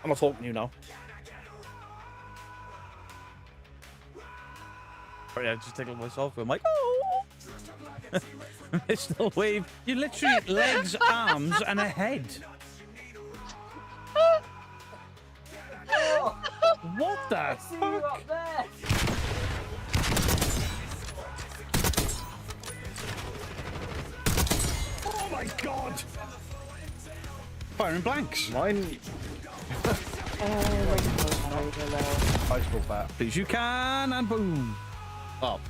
I'm not talking to you now. Sorry, I just tickled myself. I'm like, oh! Mr. Wave. You literally legs, arms, and a head. What the fuck? Oh my god! Firing blanks. Mine. I spoke back. As you can, and boom. Oh.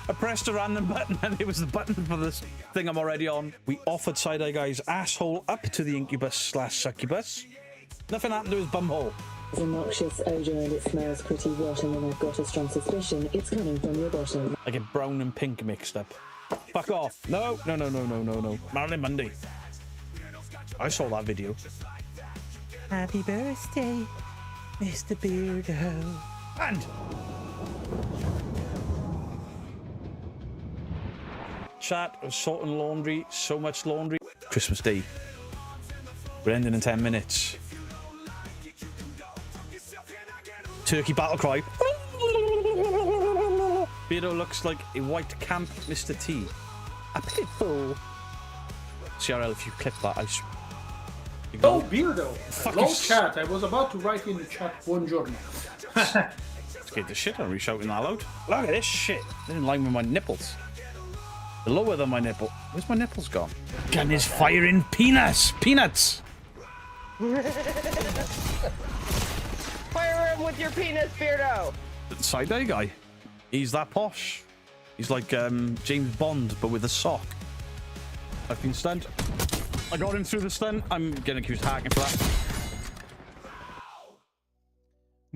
I pressed a random button and it was the button for this thing I'm already on. We offered Side-Eye Guy's asshole up to the incubus/succubus. Nothing happened to his bumhole. It's a noxious odour and it smells pretty rotten, and I've got a strong suspicion it's coming from your bottom. I get brown and pink mixed up. Fuck off. No. Marilyn Monday. I saw that video. Happy birthday, Mr. Beardo. And... chat of sorting laundry, so much laundry. Christmas Day. We're ending in 10 minutes. Turkey battle cry. Beardo looks like a white camp Mr. T. A pitbull. CRL, if you clip that, Oh, Beardo! Long chat. I was about to write in the chat, buongiorno. Scared the shit out of me shouting that loud. Look at this shit. They're in line with my nipples. They're lower than my nipple. Where's my nipples gone? Gun is firing peanuts! Peanuts! Fire him with your penis, Beardo! Side-Eye Guy. He's that posh. He's like James Bond, but with a sock. I've been stunned. I got him through the stun. I'm getting accused of hacking for that.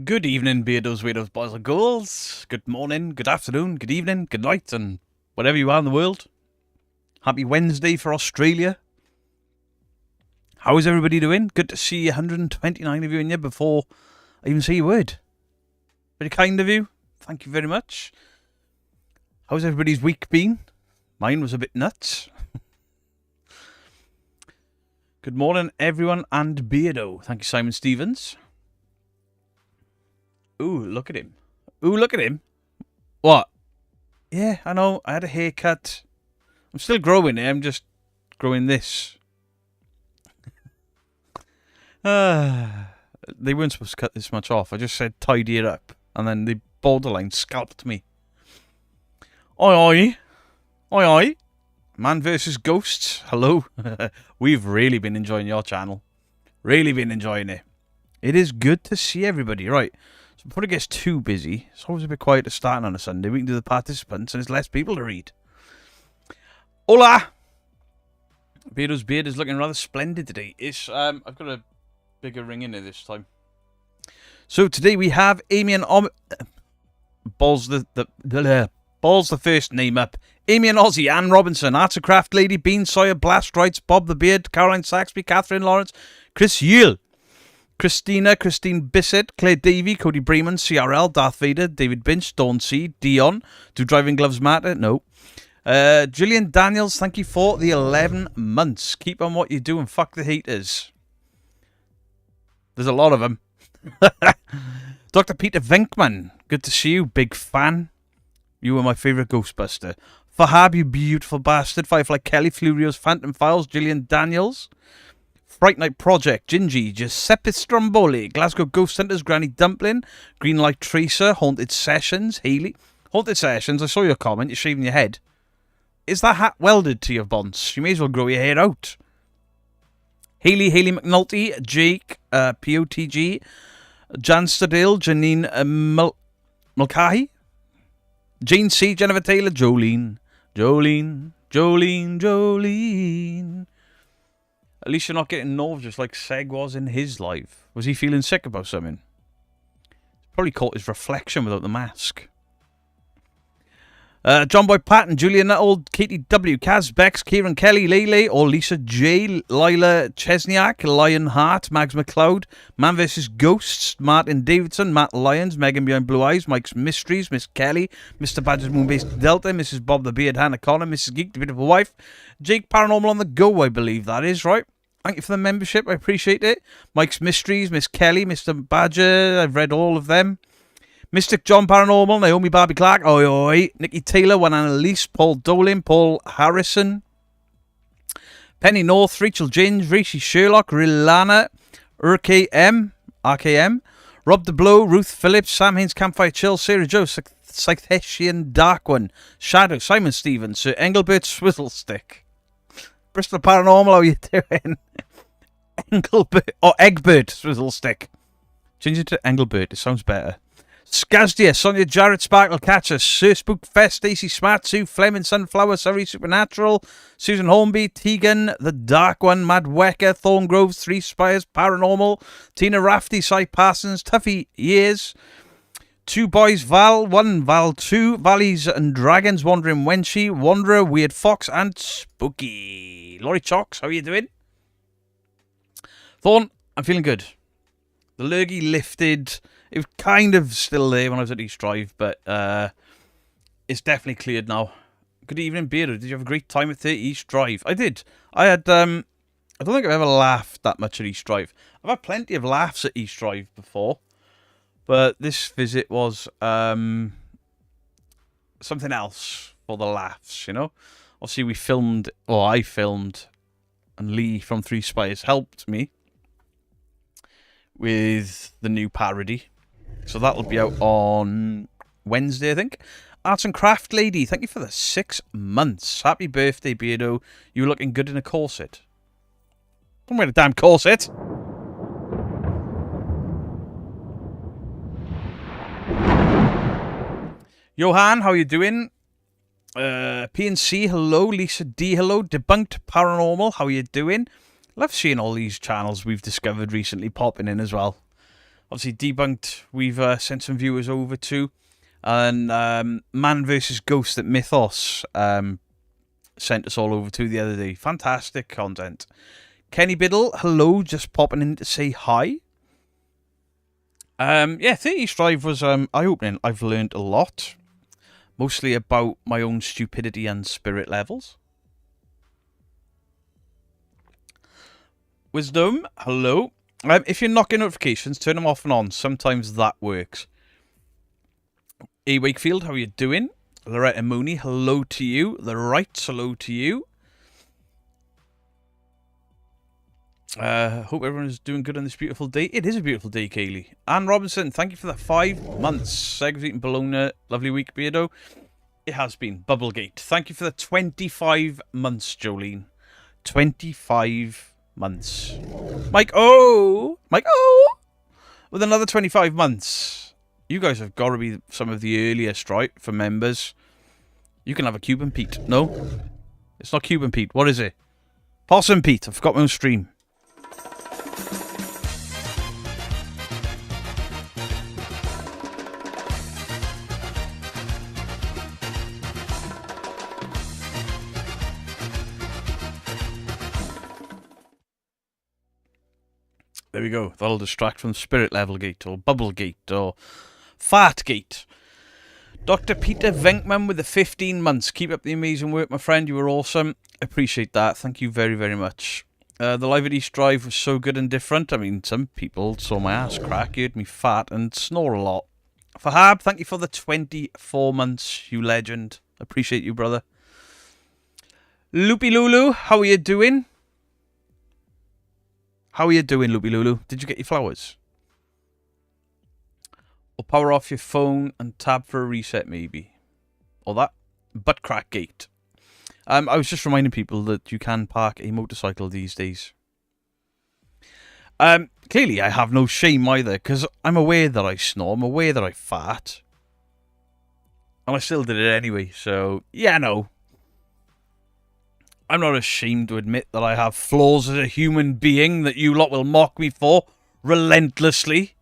Good evening, Beardos, weirdos, boys and girls. Good morning, good afternoon, good evening, good night, and whatever you are in the world. Happy Wednesday for Australia. How is everybody doing? Good to see 129 of you in here before I even say a word. Very kind of you. Thank you very much. How's everybody's week been? Mine was a bit nuts. Good morning, everyone, and Beardo. Thank you, Simon Stevens. Ooh, look at him. Ooh, look at him. What? Yeah, I know. I had a haircut. I'm still growing it. I'm just growing this. They weren't supposed to cut this much off. I just said tidy it up. And then they borderline scalped me. Oi, oi. Oi, oi. Man versus Ghosts. Hello. We've really been enjoying your channel. Really been enjoying it. It is good to see everybody. Right. So before it gets too busy, it's always a bit quiet to start on a Sunday. We can do the participants and there's less people to read. Hola. Beardo's beard is looking rather splendid today. It's I've got a bigger ring in it this time. So today we have Amy and Balls the first name up. Amy and Ozzy, Anne Robinson, Arts of Craft Lady, Bean Sawyer, Blast Rights, Bob the Beard, Caroline Saxby, Catherine Lawrence, Chris Yule, Christina, Christine Bissett, Claire Davey, Cody Breman, CRL, Darth Vader, David Binch, Dawn C, Dion, Do Driving Gloves Matter? No. Gillian Daniels, thank you for the 11 months. Keep on what you do and fuck the haters. There's a lot of them. Dr. Peter Venkman, good to see you, big fan. You were my favourite Ghostbuster. Fahab, you beautiful bastard. Firefly Kelly, Furios, Phantom Files, Gillian Daniels. Fright Night Project, Gingy, Giuseppe Stromboli, Glasgow Ghost Hunters, Granny Dumpling, Greenlight Tracer, Haunted Sessions, Haley. Haunted Sessions, I saw your comment, you're shaving your head. Is that hat welded to your bonce? You may as well grow your hair out. Haley McNulty, Jake, POTG, Jan Stadil, Janine Mulcahy, Jane C, Jennifer Taylor, Jolene. At least you're not getting nerves just like Seg was in his life. Was he feeling sick about something? Probably caught his reflection without the mask. John Boy Patton, Julian Nuttall, Katie W, Kaz Bex, Kieran Kelly, Lele, or Lisa J, Lila Chesniak, Lion Hart, Mags McLeod, Man vs. Ghosts, Martin Davidson, Matt Lyons, Megan Behind Blue Eyes, Mike's Mysteries, Miss Kelly, Mr. Badger's Moonbase Delta, Mrs. Bob the Beard, Hannah Connor, Mrs. Geek, the Beautiful Wife, Jake Paranormal on the Go, I believe that is, right? Thank you for the membership, I appreciate it. Mike's Mysteries, Miss Kelly, Mr. Badger, I've read all of them. Mystic John Paranormal, Naomi Barbie Clark, oi oi, Nikki Taylor, One Annalise, Paul Dolin, Paul Harrison, Penny North, Rachel James, Rishi Sherlock, Rilana, RKM, Rob the Blow, Ruth Phillips, Sam Haynes, Campfire Chill, Sarah Joe, Scythesian Dark One, Shadow, Simon Stevens, Sir Engelbert Swizzlestick, Bristol Paranormal, how you doing? Engelbert, or Egbert Swizzlestick. Change it to Engelbert, it sounds better. Skazdia, Sonia Jarrett, Sparkle Catcher, Sir Spook Fest, Stacey Smart, Sue Fleming, Sunflower, Surrey Supernatural, Susan Hornby, Tegan, The Dark One, Mad Wecker, Thorngrove, Three Spires, Paranormal, Tina Rafty, Cy Parsons, Tuffy Years, Two Boys Val, One Val 2, Valleys and Dragons, Wandering Wenshi, Wanderer, Weird Fox, and Spooky. Laurie Chalks, how are you doing? Thorn, I'm feeling good. The lurgy lifted. It was kind of still there when I was at East Drive, but it's definitely cleared now. Good evening, Beardo. Did you have a great time at 30 East Drive? I did. I had, I don't think I've ever laughed that much at East Drive. I've had plenty of laughs at East Drive before, but this visit was something else for the laughs, you know? Obviously, we filmed, or I filmed, and Lee from Three Spires helped me with the new parody. So that'll be out on Wednesday, I think. Arts and Craft Lady, thank you for the 6 months. Happy birthday, Beardo. You were looking good in a corset. Don't wear a damn corset. Johan, how you doing? PNC, hello. Lisa D, hello. Debunked Paranormal, how you doing? Love seeing all these channels we've discovered recently popping in as well. Obviously, Debunked, we've sent some viewers over to. And Man vs. Ghost at Mythos sent us all over to the other day. Fantastic content. Kenny Biddle, hello, just popping in to say hi. Yeah, 30 East Drive was eye-opening. I've learned a lot. Mostly about my own stupidity and spirit levels. Wisdom, hello. If you're not getting notifications, turn them off and on. Sometimes that works. A. Wakefield, how are you doing? Loretta Mooney, hello to you. The Rights, hello to you. Hope everyone is doing good on this beautiful day. It is a beautiful day, Kaylee. Anne Robinson, thank you for the 5 months. Seg's eating bologna. Lovely week, Beardo. It has been. Bubblegate. Thank you for the 25 months, Jolene. 25 months. Mike O. With another 25 months. You guys have got to be some of the earliest, right? For members. You can have a Cuban Pete. No? It's not Cuban Pete. What is it? Possum Pete. I forgot my own stream. There we go. That'll distract from Spirit Level Gate or Bubble Gate or Fart Gate. Dr. Peter Venkman with the 15 months. Keep up the amazing work, my friend. You were awesome. Appreciate that. Thank you very, very much. The live at East Drive was so good and different. I mean, some people saw my ass crack, heard me fart and snore a lot. Fahab, thank you for the 24 months, you legend. Appreciate you, brother. Loopy Lulu, how are you doing? How are you doing, Loopy Lulu? Did you get your flowers? Or power off your phone and tab for a reset, maybe. Or that. Butt crack gate. I was just reminding people that you can park a motorcycle these days. Clearly, I have no shame either, because I'm aware that I snore. I'm aware that I fart. And I still did it anyway, so, yeah, no. I'm not ashamed to admit that I have flaws as a human being that you lot will mock me for relentlessly.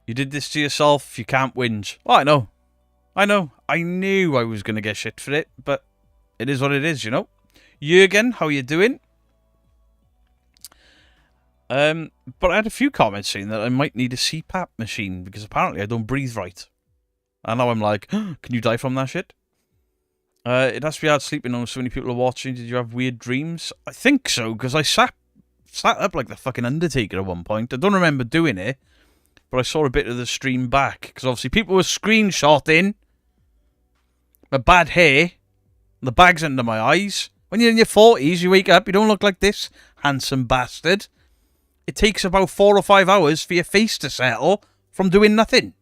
You did this to yourself. You can't whinge. Oh, I know. I knew I was going to get shit for it, but it is what it is, you know. Jürgen, how you doing? But I had a few comments saying that I might need a CPAP machine because apparently I don't breathe right. And now I'm like, can you die from that shit? It has to be hard sleeping when so many people are watching. Did you have weird dreams? I think so, because I sat up like the fucking Undertaker at one point. I don't remember doing it, but I saw a bit of the stream back. Because obviously people were screenshotting my bad hair, the bags under my eyes. When you're in your 40s, you wake up, you don't look like this handsome bastard. It takes about 4 or 5 hours for your face to settle from doing nothing.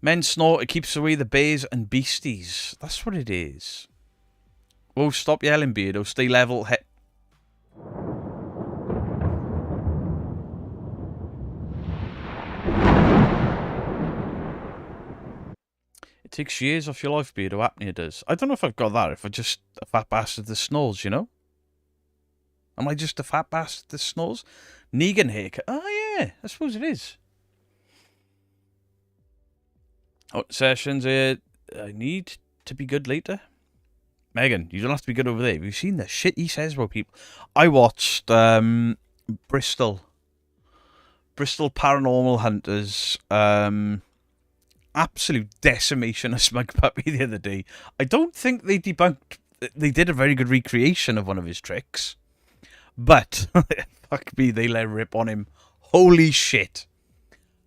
Men snort, it keeps away the bears and beasties. That's what it is. Oh, stop yelling, Beardo. Stay level. It takes years off your life, Beardo. Apnea does. I don't know if I've got that. If I'm just a fat bastard that snores, you know? Am I just a fat bastard that snores? Negan haircut. Oh, yeah. I suppose it is. Oh, sessions. I need to be good later. Megan, you don't have to be good over there. Have you seen the shit he says about people? I watched Bristol Paranormal Hunters. Absolute decimation of Smug Puppy the other day. I don't think they debunked. They did a very good recreation of one of his tricks. But, fuck me, they let rip on him. Holy shit.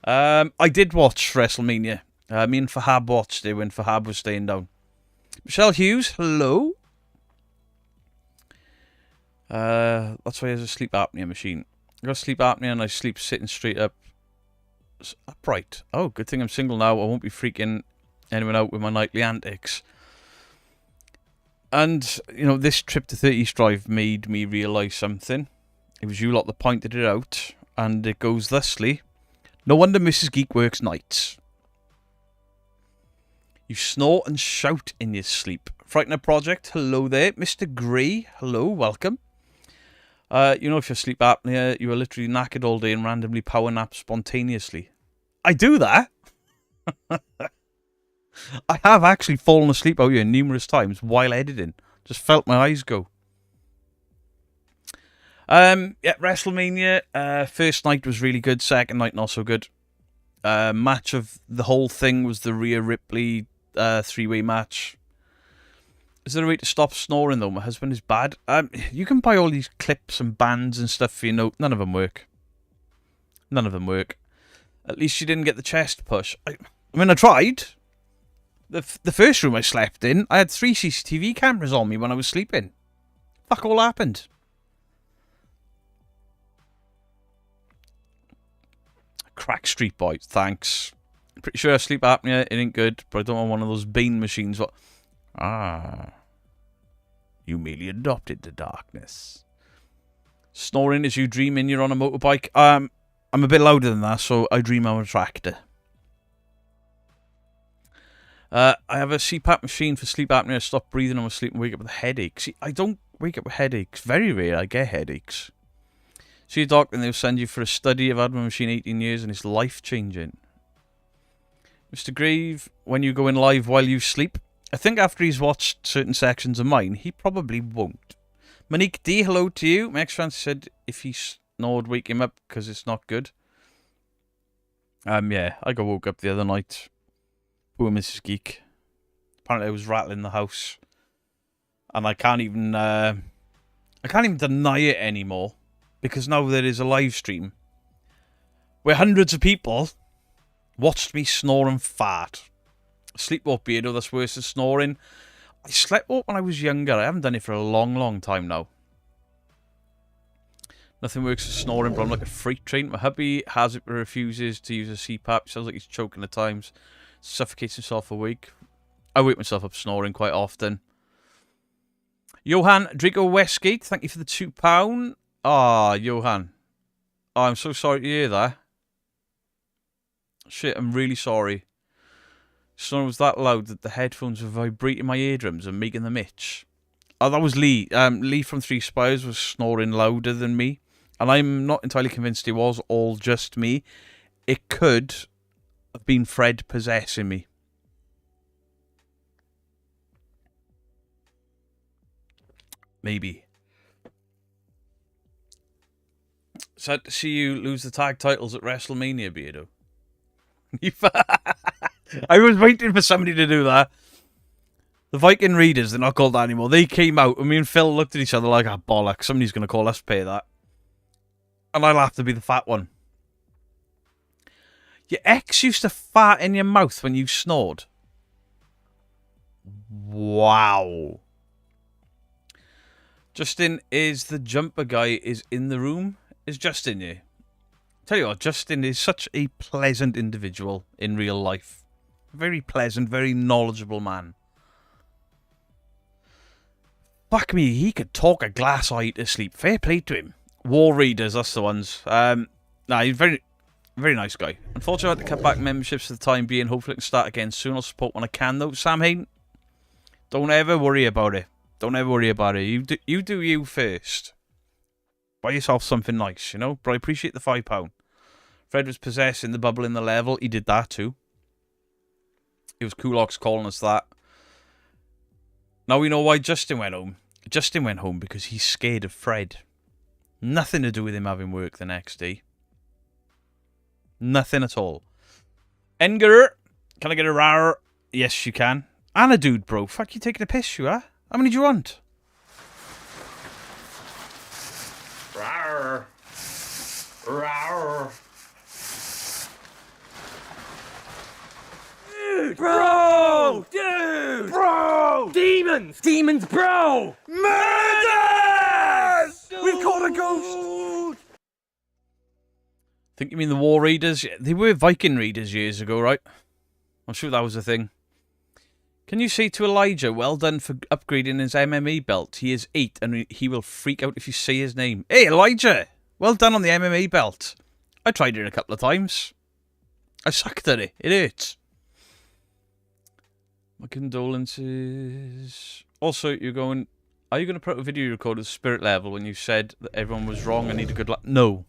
I did watch WrestleMania. Me and Fahab watched it when Fahab was staying down. Michelle Hughes, hello. That's why he has a sleep apnea machine. I got sleep apnea and I sleep sitting straight up. Upright. Oh, good thing I'm single now. I won't be freaking anyone out with my nightly antics. And, you know, this trip to 30 East Drive made me realise something. It was you lot that pointed it out. And it goes thusly. No wonder Mrs. Geek works nights. You snore and shout in your sleep. Frightener Project, hello there. Mr. Grey, hello, welcome. You know, if you're sleep apnea, you are literally knackered all day and randomly power nap spontaneously. I do that. I have actually fallen asleep out here numerous times while editing. Just felt my eyes go. Yeah, WrestleMania. First night was really good. Second night not so good. Match of the whole thing was the Rhea Ripley three-way match. Is there a way to stop snoring though? My husband is bad. You can buy all these clips and bands and stuff for your note. None of them work. None of them work. At least you didn't get the chest push. I mean, I tried. The first room I slept in, I had 3 CCTV cameras on me when I was sleeping. Fuck all happened. Crack Street Boy, thanks. Pretty sure sleep apnea, it ain't good, but I don't want one of those Bane machines. What? Ah. You merely adopted the darkness. Snoring as you dreaming you're on a motorbike. I'm a bit louder than that, so I dream I'm a tractor. I have a CPAP machine for sleep apnea. I stop breathing on my sleep and wake up with a headache. See, I don't wake up with headaches. Very rare I get headaches. See a doctor and they'll send you for a study. I've had my machine 18 years and it's life-changing. Mr. Grave, when you go in live while you sleep, I think after he's watched certain sections of mine, he probably won't. Monique D, hello to you. My ex-fiance said if he snored, wake him up because it's not good. Yeah, I got woke up the other night. Poor Mrs. Geek. Apparently I was rattling the house. And I can't even deny it anymore. Because now there is a live stream where hundreds of people watched me snore and fart. Sleepwalk, Beardo, that's worse than snoring. I sleepwalked when I was younger. I haven't done it for a long, long time now. Nothing works for snoring, but I'm like a freight train. My hubby has it but refuses to use a CPAP. Sounds like he's choking at times. Suffocates himself awake. I wake myself up snoring quite often. Johan Draco Westgate, thank you for the £2. Ah, Johan. Oh, I'm so sorry to hear that. Shit, I'm really sorry. Snoring was that loud that the headphones were vibrating my eardrums and making them itch. Oh, that was Lee. Lee from Three Spires was snoring louder than me. And I'm not entirely convinced it was all just me. it could have been Fred possessing me. Maybe. Sad to see you lose the tag titles at WrestleMania, Beardo. I was waiting for somebody to do that. The Viking Readers, they're not called that anymore. They came out and me and Phil looked at each other like, bollocks, somebody's going to call us pay that. And I'll have to be the fat one. Your ex used to fart in your mouth when you snored. Wow. Justin is the jumper guy is in the room. Is Justin here? Tell you what, Justin is such a pleasant individual in real life. Very pleasant, very knowledgeable man. Fuck me, he could talk a glass eye to sleep. Fair play to him. War Readers, that's the ones. Nah, he's very nice guy. Unfortunately, I had to cut back memberships for the time being. Hopefully, I can start again soon. I'll support when I can, though. Sam Hayden, don't ever worry about it. Don't ever worry about it. You do you first. Buy yourself something nice, you know? But I appreciate the £5. Fred was possessing the bubble in the level. He did that too. It was Kulok's calling us that. Now we know why Justin went home. Justin went home because he's scared of Fred. Nothing to do with him having work the next day. Nothing at all. Edgar, can I get a rar? Yes, you can. And a dude, bro. Fuck, you taking a piss, you are? How many do you want? Rawr. Rawr. Dude, bro! Dude! Bro! Demons! Demons, bro! Murders! We've caught a ghost! I think you mean the War Readers? Yeah, they were Viking Readers years ago, right? I'm sure that was a thing. Can you say to Elijah, well done for upgrading his MMA belt. He is 8 and he will freak out if you say his name. Hey, Elijah! Well done on the MMA belt. I tried it a couple of times. I sucked at it. It hurts. My condolences. Also, are you going to put a video record of Spirit Level when you said that everyone was wrong and need a good luck? No.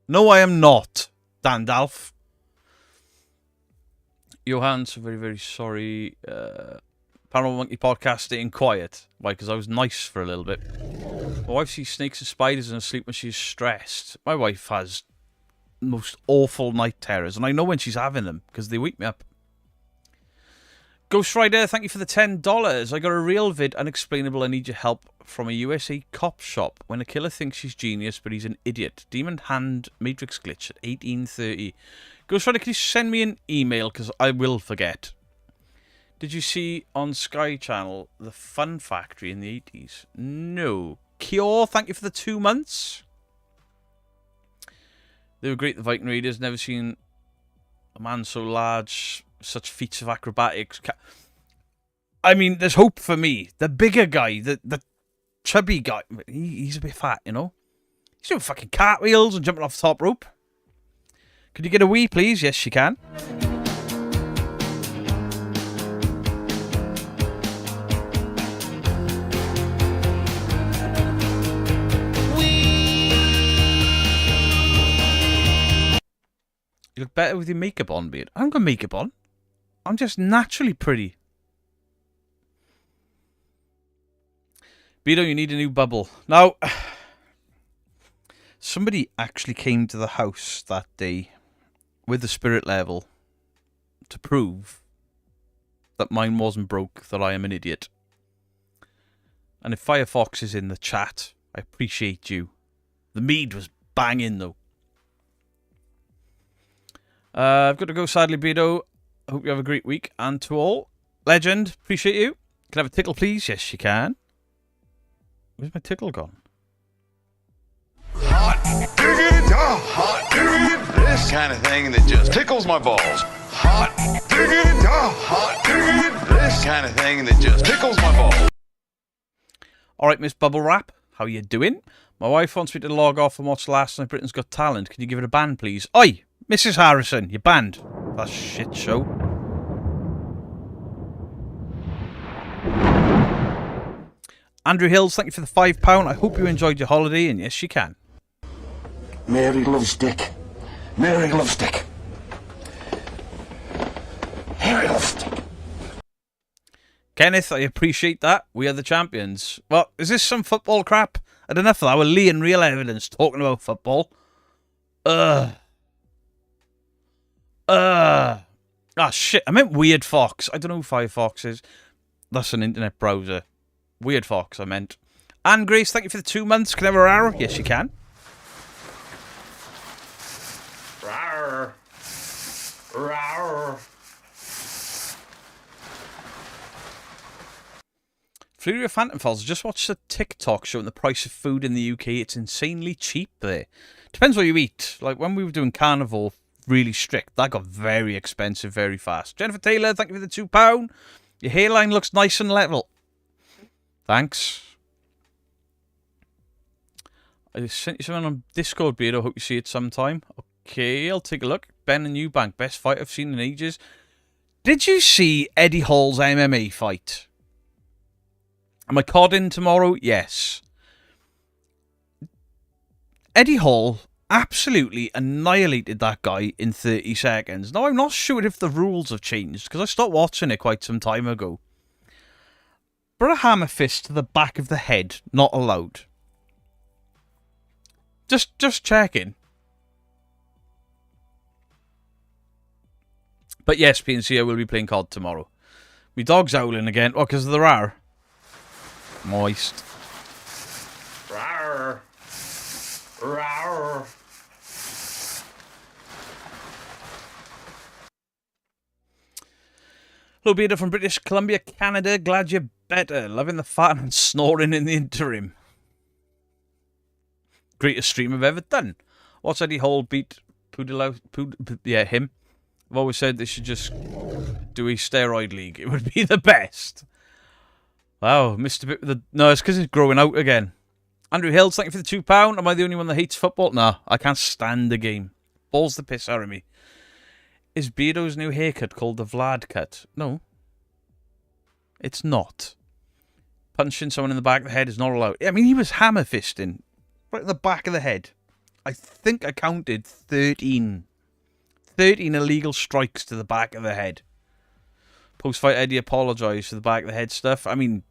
No, I am not, Dandalf. Johan, so very, very sorry. Paranormal Monkey podcast staying quiet. Why? Because I was nice for a little bit. My wife sees snakes and spiders in her sleep when she's stressed. My wife has the most awful night terrors, and I know when she's having them because they wake me up. Ghost Rider, thank you for the $10. I got a real vid, unexplainable. I need your help from a USA cop shop. When a killer thinks he's genius, but he's an idiot. Demon hand matrix glitch at 18:30. Ghost Rider, can you send me an email because I will forget. Did you see on Sky Channel the Fun Factory in the 80s? No. Cure, thank you for the 2 months. They were great, the Viking Raiders. Never seen a man so large, such feats of acrobatics. I mean, there's hope for me. The bigger guy, the chubby guy, he's a bit fat, you know? He's doing fucking cartwheels and jumping off the top rope. Could you get a wee, please? Yes, you can. You look better with your makeup on, Beard. I haven't got makeup on. I'm just naturally pretty. Beardo, you need a new bubble. Now, somebody actually came to the house that day with the spirit level to prove that mine wasn't broke, that I am an idiot. And if Firefox is in the chat, I appreciate you. The mead was banging, though. I've got to go, sadly, Beardo. I hope you have a great week. And to all, Legend, appreciate you. Can I have a tickle, please? Yes, you can. Where's my tickle gone? Hot diggity, hot diggity, this kind of thing that just tickles my balls. Hot diggity, hot diggity, this kind of thing that just tickles my balls. All right, Miss Bubble Wrap, how you doing? My wife wants me to log off and watch last night Britain's Got Talent. Can you give it a ban, please? Oi, Mrs. Harrison, you're banned. That shit show. Andrew Hills, thank you for the £5. I hope you enjoyed your holiday, and yes, you can. Mary loves Dick. Mary loves Dick. Kenneth, I appreciate that. We are the champions. Well, is this some football crap? I don't know if that were Lee and real evidence talking about football. Ah, shit. I meant Weird Fox. I don't know who Firefox is. That's an internet browser. Weird Fox, I meant. And Grace, thank you for the 2 months. Can I have a arrow? Yes, you can. Rawr. Rawr. Flurry of Phantom Falls. Just watched a TikTok showing the price of food in the UK. It's insanely cheap there. Depends what you eat. Like when we were doing carnival, really strict, that got very expensive very fast. Jennifer Taylor, thank you for the £2. Your hairline looks nice and level. Thanks. I sent you something on Discord, Beardo. Hope you see it sometime. Okay, I'll take a look. Ben and Eubank, best fight I've seen in ages. Did you see Eddie Hall's MMA fight? Am I codding tomorrow? Yes. Eddie Hall absolutely annihilated that guy in 30 seconds. Now, I'm not sure if the rules have changed, because I stopped watching it quite some time ago. But a hammer fist to the back of the head, not allowed. Just checking. But yes, PNC, I will be playing COD tomorrow. My dog's howling again. Oh, because of the rar. Moist. Rawr. Rawr. Hello, Beardo from British Columbia, Canada. Glad you're better. Loving the fat and snoring in the interim. Greatest stream I've ever done. What's Eddie Hall beat yeah, him. I've always said they should just do a steroid league. It would be the best. Wow, missed a bit with the... No, it's because it's growing out again. Andrew Hills, thank you for the £2. Am I the only one that hates football? No, I can't stand the game. Balls the piss out of me. Is Beardo's new haircut called the Vlad cut? No. It's not. Punching someone in the back of the head is not allowed. I mean, he was hammer fisting. Right in the back of the head. I think I counted 13. 13 illegal strikes to the back of the head. Post-fight Eddie apologised for the back of the head stuff. I mean,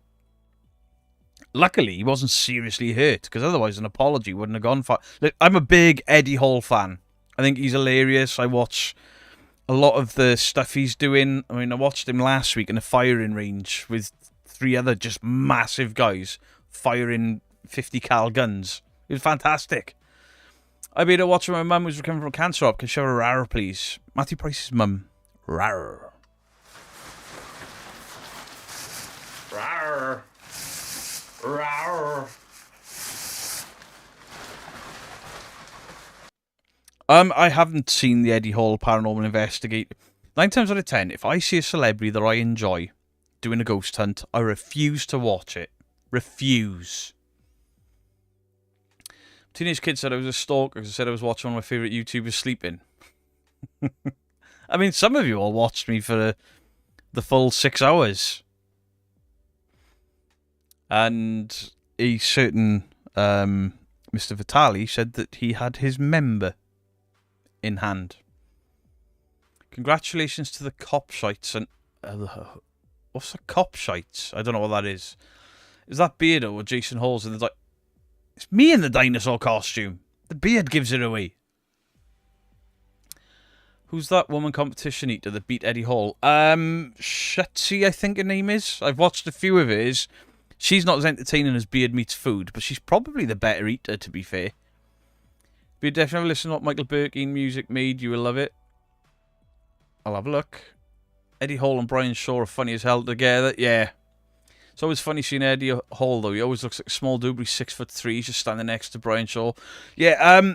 luckily he wasn't seriously hurt, because otherwise an apology wouldn't have gone far. Look, I'm a big Eddie Hall fan. I think he's hilarious. I watch a lot of the stuff he's doing. I mean, I watched him last week in a firing range with 3 other just massive guys firing 50 cal guns. It was fantastic. I beat a watch when my mum was recovering from cancer. Can show her rar, please. Matthew Price's mum. Rar. Rawr. Rawr. I haven't seen the Eddie Hall Paranormal Investigate. 9 times out of 10, if I see a celebrity that I enjoy doing a ghost hunt, I refuse to watch it. Refuse. Teenage kid said I was a stalker because I said I was watching one of my favourite YouTubers sleeping. I mean, some of you all watched me for the full 6 hours. And a certain Mr. Vitali said that he had his member in hand. Congratulations to the cop shites. And what's the cop shites? I don't know what that is. Is that Beardo or Jason Halls? And it's like, it's me in the dinosaur costume. The beard gives it away. Who's that woman competition eater that beat Eddie Hall? Shutzy, I think her name is. I've watched a few of hers. She's not as entertaining as Beard Meets Food, but she's probably the better eater, to be fair. If you definitely listen to what Michael Birkin music made, you will love it. I'll have a look. Eddie Hall and Brian Shaw are funny as hell together. Yeah. It's always funny seeing Eddie Hall, though. He always looks like a small dude, but he's 6'3". He's just standing next to Brian Shaw. Yeah,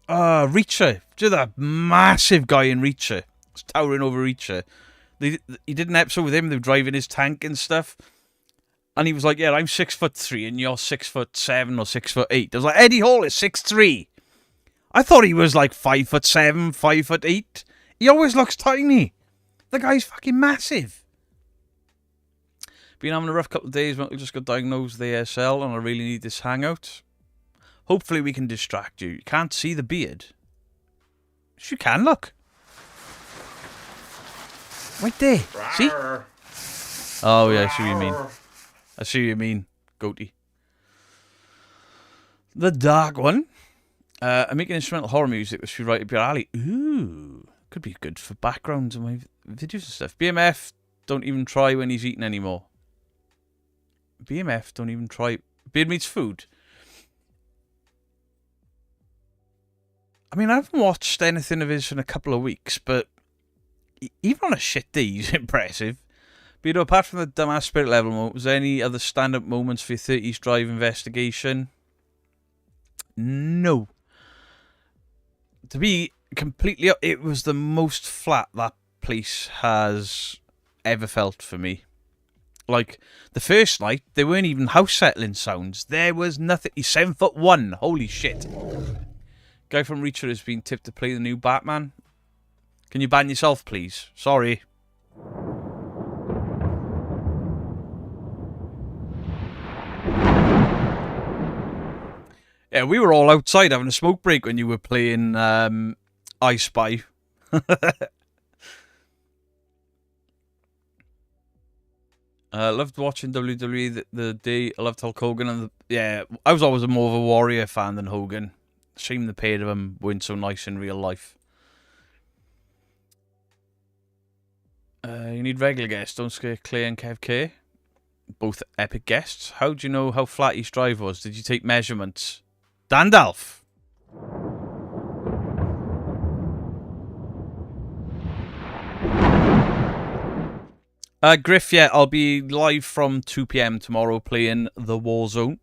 Reacher. Do that massive guy in Reacher. It's towering over Reacher. He did an episode with him. They were driving his tank and stuff. And he was like, yeah, I'm 6'3" and you're 6'7" or 6'8". I was like, Eddie Hall is 6'3". I thought he was like 5'7", 5'8". He always looks tiny. The guy's fucking massive. Been having a rough couple of days. I just got diagnosed with ASL and I really need this hangout. Hopefully we can distract you. You can't see the beard. Yes, you can, look. Right there. See? Rawr. Oh, yeah, I see what you mean. Rawr. I see what you mean, goatee. The dark one. I make instrumental horror music which should right up your alley. Ooh. Could be good for backgrounds in my videos and stuff. BMF, don't even try when he's eating anymore. BMF, don't even try. Beard meets food. I mean, I haven't watched anything of his in a couple of weeks, but even on a shit day, he's impressive. But, apart from the dumbass spirit level moment, was there any other stand-up moments for your 30s drive investigation? No. To be completely up, it was the most flat that place has ever felt for me. Like, the first night, there weren't even house settling sounds. There was nothing. He's 7'1". Holy shit. Guy from Reacher has been tipped to play the new Batman. Can you ban yourself, please? Sorry. Yeah, we were all outside having a smoke break when you were playing I Spy. Loved watching WWE the day. I loved Hulk Hogan. And yeah, I was always more of a Warrior fan than Hogan. Shame the pair of them weren't so nice in real life. You need regular guests. Don't scare Clay and Kev K. Both epic guests. How do you know how flat each drive was? Did you take measurements? Dandalf. Griff, yeah, I'll be live from 2 PM tomorrow playing the Warzone.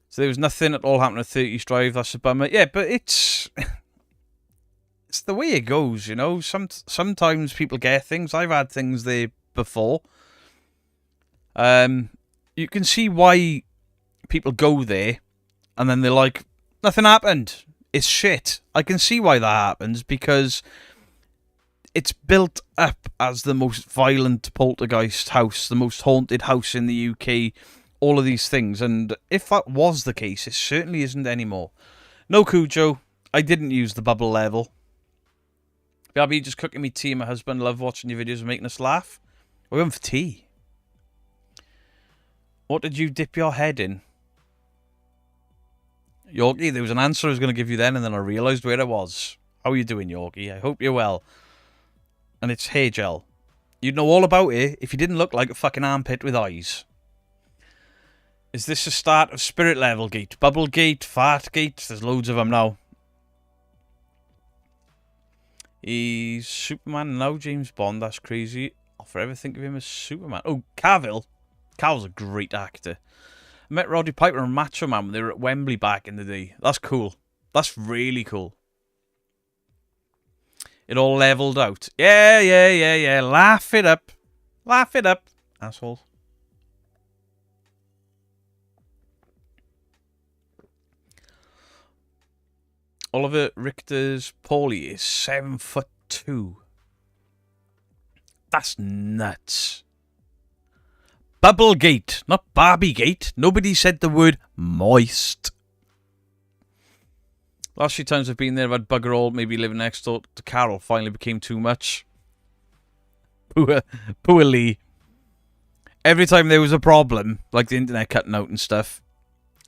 So there was nothing at all happening at 30's Drive. That's a bummer. Yeah, but it's the way it goes, you know. Sometimes people get things. I've had things there before. You can see why people go there, and then they're like, nothing happened. It's shit. I can see why that happens, because it's built up as the most violent poltergeist house, the most haunted house in the UK, all of these things. And if that was the case, it certainly isn't anymore. No, Cujo, I didn't use the bubble level. Gabby, just cooking me tea. My husband love watching your videos and making us laugh. We're going for tea. What did you dip your head in? Yorkie, there was an answer I was going to give you then, and then I realised where it was. How are you doing, Yorkie? I hope you're well. And it's hair gel. You'd know all about it if you didn't look like a fucking armpit with eyes. Is this the start of Spirit Level Gate? Bubblegate, Fartgate? There's loads of them now. He's Superman now, James Bond. That's crazy. I'll forever think of him as Superman. Oh, Cavill. Cavill's a great actor. I met Roddy Piper and Macho Man when they were at Wembley back in the day. That's cool. That's really cool. It all leveled out. Yeah. Laugh it up. Laugh it up, asshole. Oliver Richter's Paulie is 7'2". That's nuts. Bubblegate, not Barbiegate. Nobody said the word moist. Last few times I've been there, I've had bugger all. Maybe living next door to Carol finally became too much. Poor Lee. Every time there was a problem, like the internet cutting out and stuff,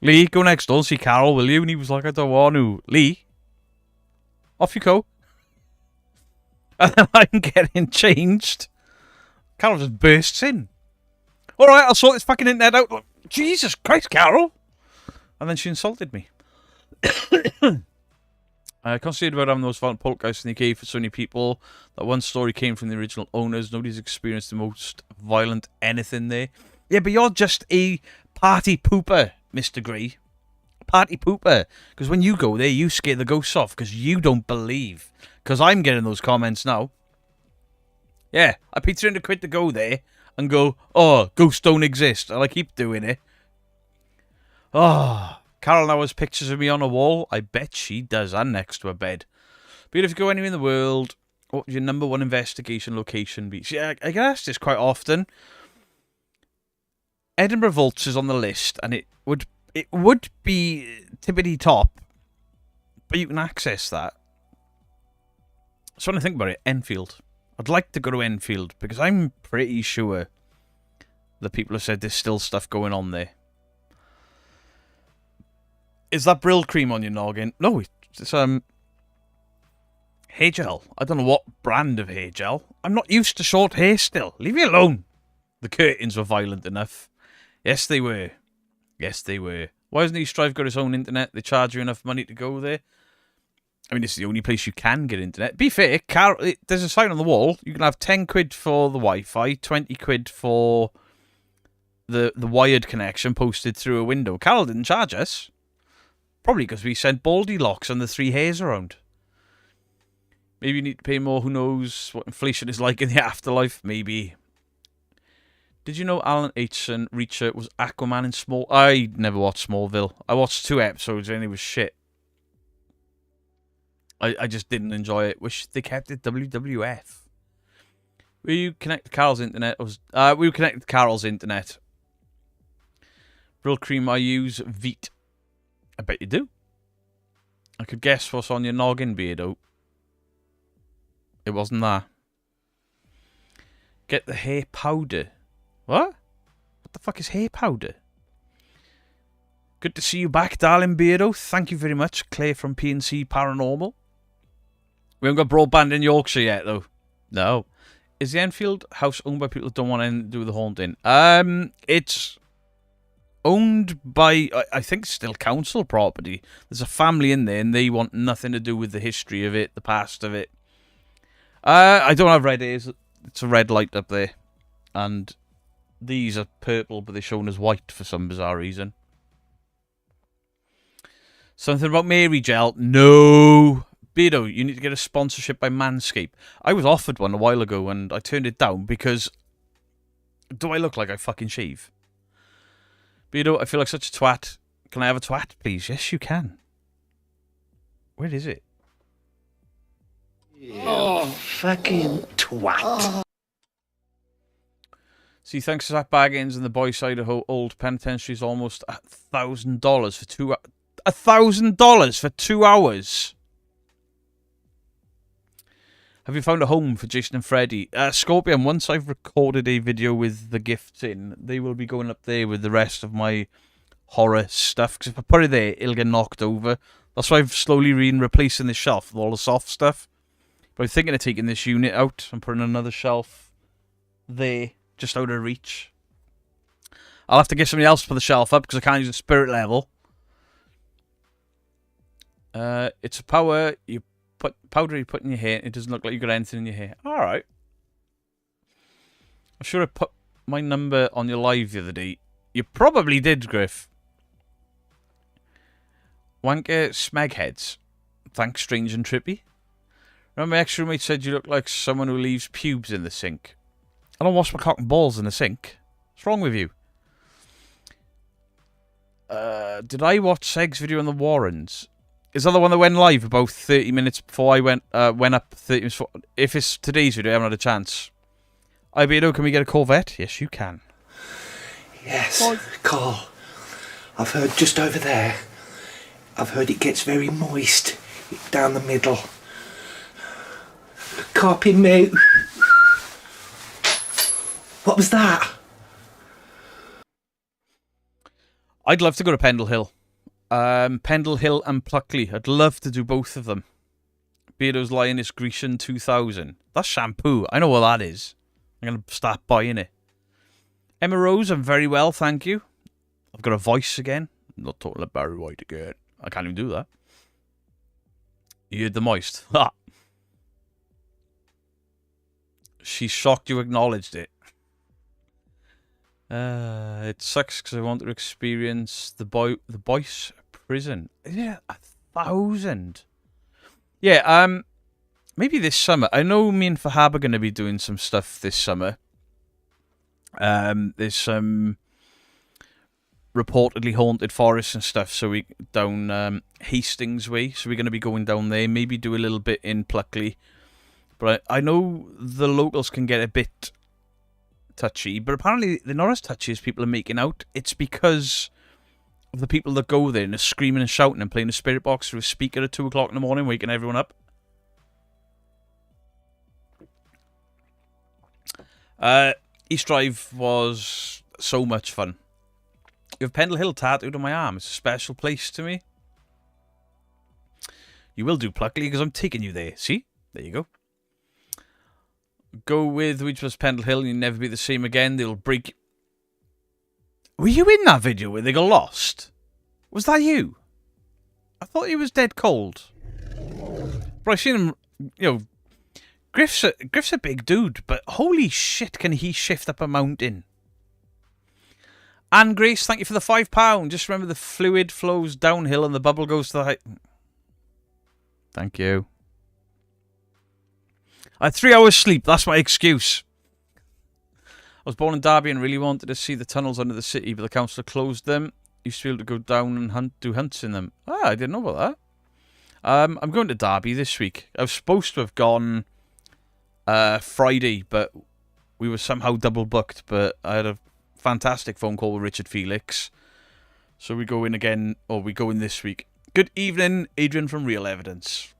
Lee, go next door and see Carol, will you? And he was like, I don't want to. Lee, off you go. And then I'm getting changed. Carol just bursts in. All right, I'll sort this fucking internet out. Like, Jesus Christ, Carol. And then she insulted me. I can't say about having those violent poltergeists in the UK for so many people. That one story came from the original owners. Nobody's experienced the most violent anything there. Yeah, but you're just a party pooper, Mr. Grey. Party pooper. Because when you go there, you scare the ghosts off because you don't believe. Because I'm getting those comments now. Yeah, I paid £300 to go there and go, oh, ghosts don't exist. And I keep doing it. Oh, Carol now has pictures of me on a wall. I bet she does, and next to her bed. But if you go anywhere in the world, what would your number one investigation location be? See, I get asked this quite often. Edinburgh Vaults is on the list, and it would be tippity top, but you can access that. So when I think about it, Enfield. I'd like to go to Enfield because I'm pretty sure that people have said there's still stuff going on there. Is that Brill cream on your noggin? No, it's hair gel. I don't know what brand of hair gel. I'm not used to short hair still. Leave me alone. The curtains were violent enough. Yes, they were. Yes, they were. Why hasn't East Drive got his own internet? They charge you enough money to go there. I mean, this is the only place you can get internet. Be fair, there's a sign on the wall. You can have 10 quid for the Wi-Fi, 20 quid for the wired connection posted through a window. Carol didn't charge us. Probably because we sent Baldy locks and the 3 hairs around. Maybe you need to pay more. Who knows what inflation is like in the afterlife? Maybe. Did you know Alan Aitchison Reacher was Aquaman in Small? I never watched Smallville. I watched 2 episodes and it was shit. I just didn't enjoy it. Wish they kept it WWF. Were you connected to Carol's internet? We were connected to Carol's internet. Brill cream I use, Veet. I bet you do. I could guess what's on your noggin, Beardo. It wasn't that. Get the hair powder. What? What the fuck is hair powder? Good to see you back, darling Beardo. Thank you very much, Claire from PNC Paranormal. We haven't got broadband in Yorkshire yet, though. No. Is the Enfield house owned by people who don't want anything to do with the haunting? It's owned by, I think, still council property. There's a family in there, and they want nothing to do with the history of it, the past of it. I don't have red ears. It's a red light up there. And these are purple, but they're shown as white for some bizarre reason. Something about Mary Gel? No. Beardo, you need to get a sponsorship by Manscaped. I was offered one a while ago and I turned it down because... Do I look like I fucking shave? Beardo, I feel like such a twat. Can I have a twat, please? Yes, you can. Where is it? Yeah. Oh, fucking twat. See, thanks to Zach Baggins and the Boyce, Idaho Old Penitentiary is almost $1,000 for 2 hours. $1,000 for 2 hours. Have you found a home for Jason and Freddy? Scorpion, once I've recorded a video with the gifts in, they will be going up there with the rest of my horror stuff. Because if I put it there, it'll get knocked over. That's why I've slowly been replacing this shelf with all the soft stuff. But I'm thinking of taking this unit out and putting another shelf there, just out of reach. I'll have to get somebody else to put the shelf up because I can't use the spirit level. It's a powder you put in your hair. It doesn't look like you got anything in your hair. All right. I'm sure I put my number on your live the other day. You probably did, Griff. Wanker Smegheads. Thanks, Strange and Trippy. Remember my ex-roommate said you look like someone who leaves pubes in the sink. I don't wash my cock and balls in the sink. What's wrong with you? Did I watch Seg's video on the Warrens? Is that the one that went live about 30 minutes before I went up 30 minutes before? If it's today's video, I haven't had a chance. Beardo, can we get a Corvette? Yes, you can. Yes, Carl. I've heard just over there. I've heard it gets very moist down the middle. Copy me. What was that? I'd love to go to Pendle Hill. Pendle Hill and Pluckley. I'd love to do both of them. Beardo's Lioness Grecian 2000. That's shampoo. I know what that is. I'm going to start buying it. Emma Rose, I'm very well, thank you. I've got a voice again. I'm not talking about Barry White again. I can't even do that. You heard the moist. Ha! She's shocked you acknowledged it. It sucks because I want to experience the Boyce prison. Yeah, 1,000. Yeah, maybe this summer. I know me and Fahab are going to be doing some stuff this summer. There's some reportedly haunted forests and stuff. So we down Hastings way. So we're going to be going down there. Maybe do a little bit in Pluckley. But I know the locals can get a bit touchy, but apparently they're not as touchy as people are making out. It's because of the people that go there and are screaming and shouting and playing a spirit box through a speaker at 2 o'clock in the morning, waking everyone up. East Drive was so much fun. You have Pendle Hill tattooed on my arm. It's a special place to me. You will do, Pluckley, because I'm taking you there. See? There you go. Go with which was Pendle Hill and you'll never be the same again. They'll break... Were you in that video where they got lost? Was that you? I thought he was dead cold. But I've seen him, you know... Griff's a big dude, but holy shit can he shift up a mountain. Anne Grace, thank you for the £5. Just remember the fluid flows downhill and the bubble goes to the height. Thank you. I had 3 hours sleep. That's my excuse. I was born in Derby and really wanted to see the tunnels under the city, but the council closed them. Used to be able to go down and do hunts in them. Ah, I didn't know about that. I'm going to Derby this week. I was supposed to have gone Friday, but we were somehow double booked. But I had a fantastic phone call with Richard Felix. So we go in again, or we go in this week. Good evening, Adrian from Real Evidence.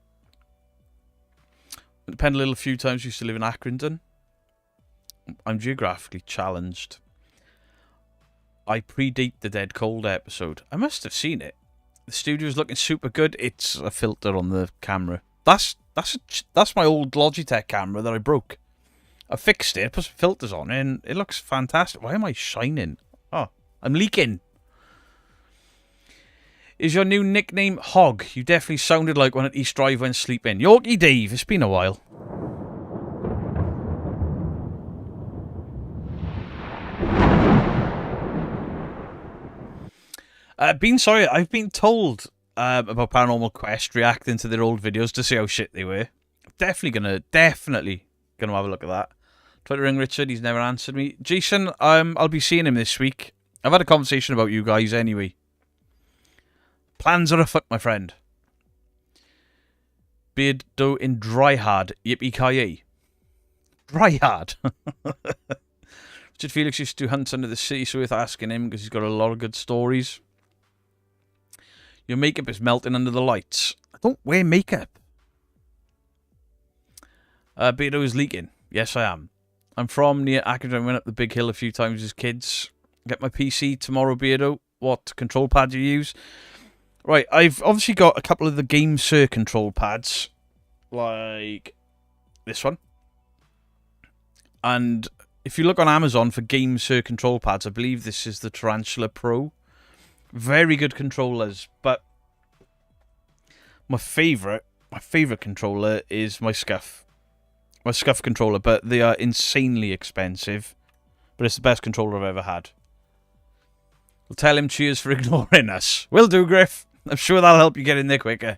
Went to Pendle a few times, used to live in Accrington. I'm geographically challenged. I predate the Dead Cold episode. I must have seen it. The studio's looking super good. It's a filter on the camera. That's my old Logitech camera that I broke. I fixed it, put some filters on it, and it looks fantastic. Why am I shining? Oh, I'm leaking. Is your new nickname Hog? You definitely sounded like one at East Drive when sleeping. Yorkie Dave, it's been a while. I've been told about Paranormal Quest reacting to their old videos to see how shit they were. Definitely gonna have a look at that. Tried to ring Richard, he's never answered me. Jason, I'll be seeing him this week. I've had a conversation about you guys anyway. Plans are afoot, my friend. Beardo in Dryhard, yippee-ki-yay. Dryhard. Richard Felix used to do hunts under the city, so worth asking him because he's got a lot of good stories. Your makeup is melting under the lights. I don't wear makeup. Beardo is leaking. Yes, I am. I'm from near Accrington. Went up the big hill a few times as kids. Get my PC tomorrow, Beardo. What control pad do you use? Right, I've obviously got a couple of the Game Sir control pads. Like this one. And if you look on Amazon for Game Sir control pads, I believe this is the Tarantula Pro. Very good controllers, but my favourite controller is my Scuff. My Scuff controller, but they are insanely expensive. But it's the best controller I've ever had. We'll tell him cheers for ignoring us. Will do, Griff. I'm sure that'll help you get in there quicker.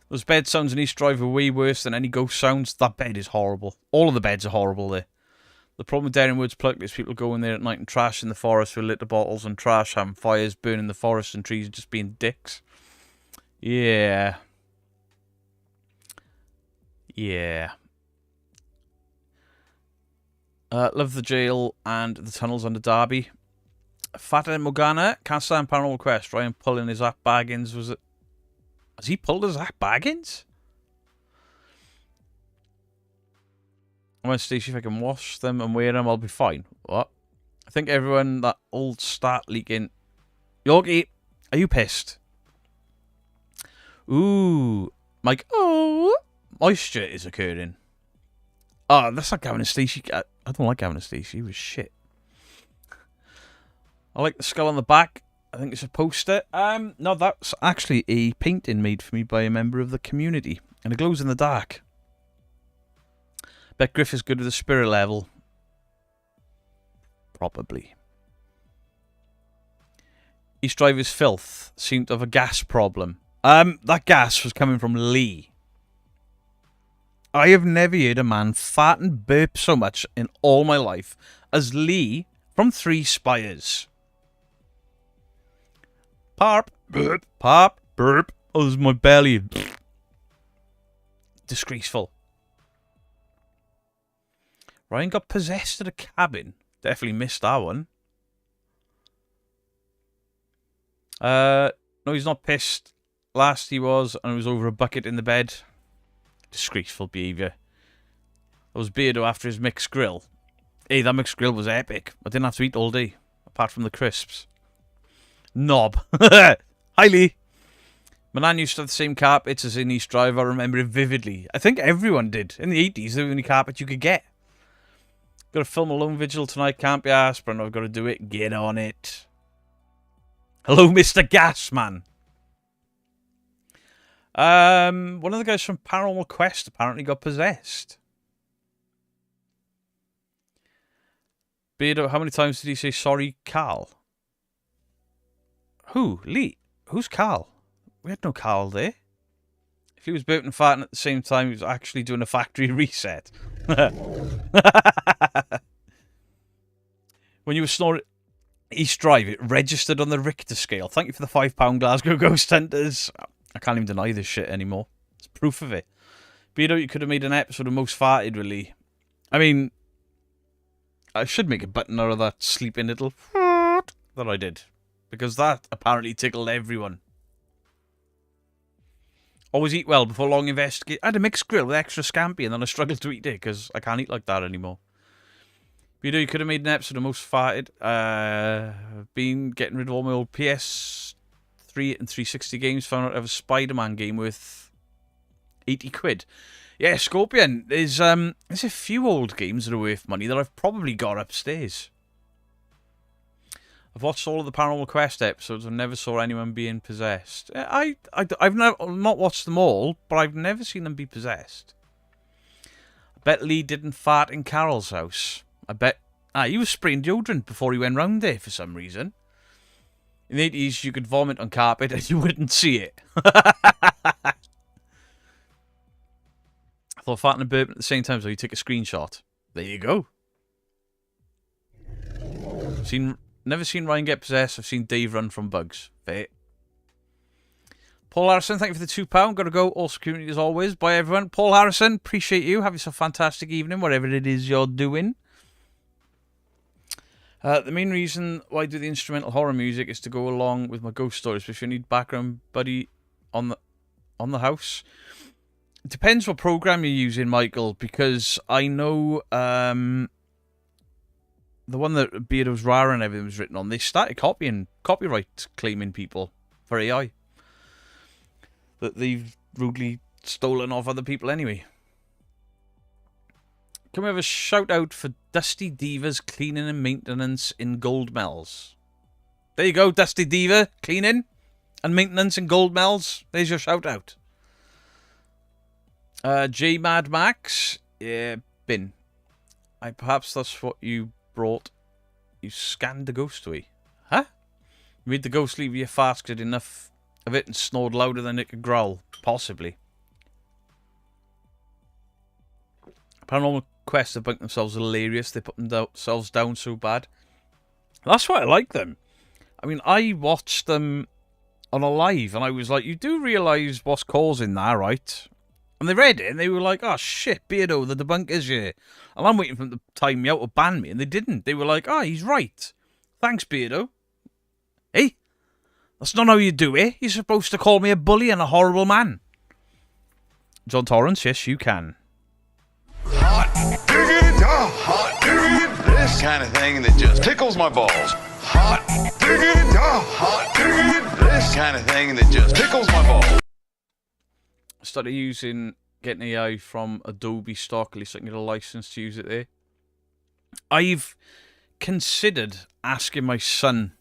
Those bed sounds in East Drive are way worse than any ghost sounds. That bed is horrible. All of the beds are horrible there. The problem with Darren Woods Pluckley is people go in there at night and trash in the forest with litter bottles and trash, having fires, burning the forest and trees, just being dicks. Yeah. Yeah. Love the jail and the tunnels under Derby. Fatter Morgana, can't stand Paranormal Quest. Ryan pulling his Zach Baggins, was it? Has he pulled his Zach Baggins? I'm going to see if I can wash them and wear them. I'll be fine. What? I think everyone that old start leaking. Yorkie, are you pissed? Ooh. Mike, oh. Moisture is occurring. Oh, that's not Gavin and Stacey. I don't like Gavin and Stacey. He was shit. I like the skull on the back. I think it's a poster. No, that's actually a painting made for me by a member of the community. And it glows in the dark. Bet Griff is good with the spirit level. Probably. East Drive is filth. Seemed to have a gas problem. That gas was coming from Lee. I have never heard a man fart and burp so much in all my life as Lee from Three Spires. Parp, burp, pop, burp. Oh, this is my belly. Disgraceful. Ryan got possessed at a cabin. Definitely missed that one. No, he's not pissed. Last he was, and it was over a bucket in the bed. Disgraceful behaviour. That was Beardo after his mixed grill. Hey, that mixed grill was epic. I didn't have to eat all day, apart from the crisps. Knob. Hi, Lee. My nan used to have the same carpets as in East Drive. I remember it vividly. I think everyone did. In the 80s, they were the only carpet you could get. Got to film a lone vigil tonight, can't be asked, but I've got to do it. Get on it. Hello, Mr. Gasman. One of the guys from Paranormal Quest apparently got possessed. Beardo, how many times did he say sorry, Carl? Who? Lee? Who's Carl? We had no Carl there. If he was burping and farting at the same time, he was actually doing a factory reset. When you were snoring East Drive, it registered on the Richter scale. Thank you for the £5 Glasgow Ghost Hunters. I can't even deny this shit anymore. It's proof of it. Beardo, you could have made an episode of Most Farted with Lee. I mean, I should make a button out of that sleeping little that I did. Because that apparently tickled everyone. Always eat well before long investigate. I had a mixed grill with extra scampi and then I struggled to eat it because I can't eat like that anymore. Beardo, you could have made an episode of Most Farted. Been getting rid of all my old PS3 and 360 games. Found out I have a Spider-Man game with 80 quid. Yeah, Scorpion. There's a few old games that are worth money that I've probably got upstairs. I've watched all of the Paranormal Quest episodes. I never saw anyone being possessed. I've not watched them all, but I've never seen them be possessed. I bet Lee didn't fart in Carol's house. I bet... he was spraying deodorant before he went round there for some reason. In the 80s, you could vomit on carpet and you wouldn't see it. I thought farting and burping at the same time, so you take a screenshot. There you go. Never seen Ryan get possessed. I've seen Dave run from bugs. Fair. Paul Harrison, thank you for the £2. Got to go. All security as always. Bye, everyone. Paul Harrison, appreciate you. Have yourself a fantastic evening, whatever it is you're doing. The main reason why I do the instrumental horror music is to go along with my ghost stories. But if you need background buddy on the house, it depends what program you're using, Michael. Because I know the one that Beardo's Rara and everything was written on, they started copyright claiming people for AI that they've rudely stolen off other people anyway. Can we have a shout out for Dusty Diva's cleaning and maintenance in Gold Mells? There you go, Dusty Diva, cleaning and maintenance in Gold Mells. There's your shout out. J Mad Max, yeah, bin. Perhaps that's what you brought. You scanned the ghost away. Huh? You made the ghost leave your farts because enough of it and snored louder than it could growl. Possibly. Paranormal Quest have bunked themselves hilarious. They put themselves down so bad. That's why I like them. I mean, I watched them on a live and I was like, you do realise what's causing that, right? And they read it and they were like, oh shit, Beardo, the debunker's here. And I'm waiting for them to time me out or ban me. And they didn't. They were like, oh, he's right. Thanks, Beardo. Hey, that's not how you do it. You're supposed to call me a bully and a horrible man. John Torrance, yes, you can. Hot diggity, hot diggity, this kind of thing that just tickles my balls. Hot diggity, hot diggity, this kind of thing that just tickles my balls. I started getting AI from Adobe stock, at least I can get a license to use it there. I've considered asking my son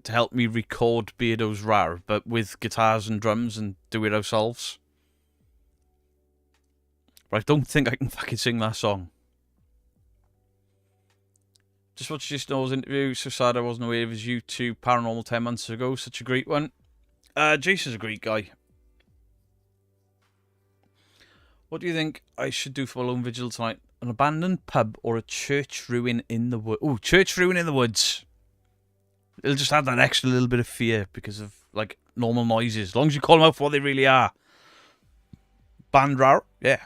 to help me record Beardo's Rar, but with guitars and drums and do it ourselves. But I don't think I can fucking sing that song. Just watched Jason Knowles' interview. So sad I wasn't aware of his YouTube Paranormal 10 months ago. Such a great one. Jason's a great guy. What do you think I should do for my lone vigil tonight? An abandoned pub or a church ruin in the woods? Oh, church ruin in the woods. It'll just add that extra little bit of fear because of, like, normal noises. As long as you call them out for what they really are. Bandrar, yeah.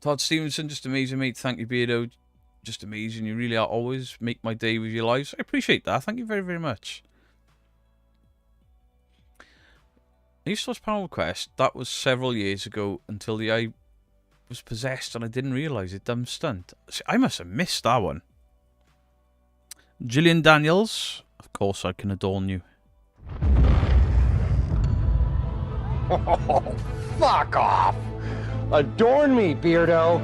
Todd Stevenson, just amazing, mate. Thank you, Beardo. Just amazing. You really are always make my day with your lives. I appreciate that. Thank you very, very much. I used to watch Paranormal Quest. That was several years ago until the AI was possessed and I didn't realise it. Dumb stunt. See, I must have missed that one. Gillian Daniels. Of course I can adorn you. Oh, fuck off! Adorn me, Beardo!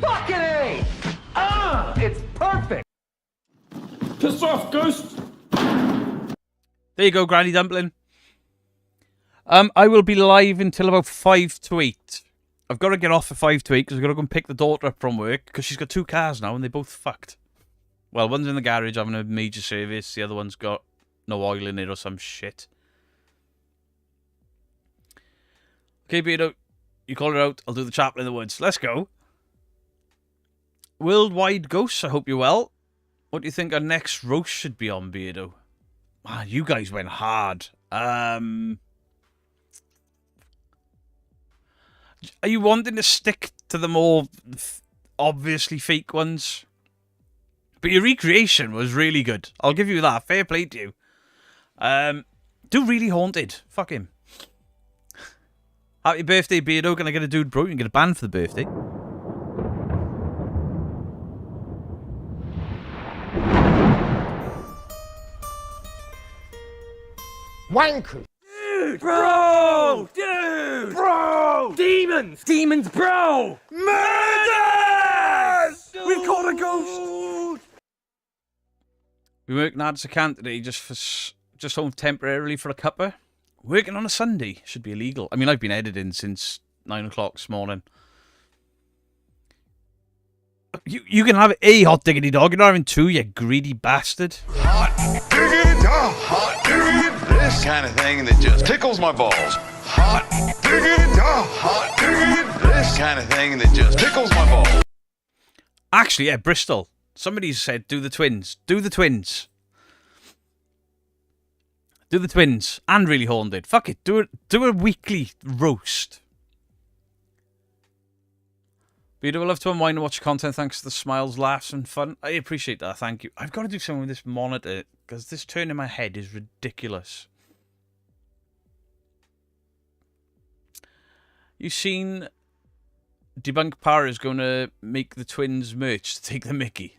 Fucking A! It's perfect! Piss off, Ghost! There you go, Granny Dumpling. I will be live until about 5 to 8. I've got to get off at 5 to 8 because I've got to go and pick the daughter up from work because she's got 2 cars now and they're both fucked. Well, one's in the garage having a major service. The other one's got no oil in it or some shit. Okay, Beardo, you call her out. I'll do the chapel in the woods. Let's go. Worldwide Ghosts, I hope you're well. What do you think our next roast should be on, Beardo? Man, you guys went hard. Are you wanting to stick to the more obviously fake ones? But your recreation was really good. I'll give you that. Fair play to you. Do Really Haunted. Fuck him. Happy birthday, Beardo. Can I get a dude, bro? You can get a band for the birthday. Wankers! Dude! Bro! Dude! Bro! Demons! Demons, bro! Murders! We've caught a ghost! We working hard as I can today, just home temporarily for a cuppa. Working on a Sunday should be illegal. I mean, I've been editing since 9 o'clock this morning. You can have a hot diggity dog. You're not having 2, you greedy bastard. Hot diggity dog, hot diggity, this kind of thing that just tickles my balls. Hot diggity dog, hot diggity, this kind of thing that just tickles my balls. Actually, yeah, Bristol. Somebody said do the twins. Do the twins. Do the twins. And Really Haunted. Fuck it. Do a weekly roast. Beardo, I love to unwind and watch content thanks to the smiles, laughs and fun. I appreciate that, thank you. I've got to do something with this monitor because this turn in my head is ridiculous. You seen Debunk Power is going to make the twins merch to take the mickey.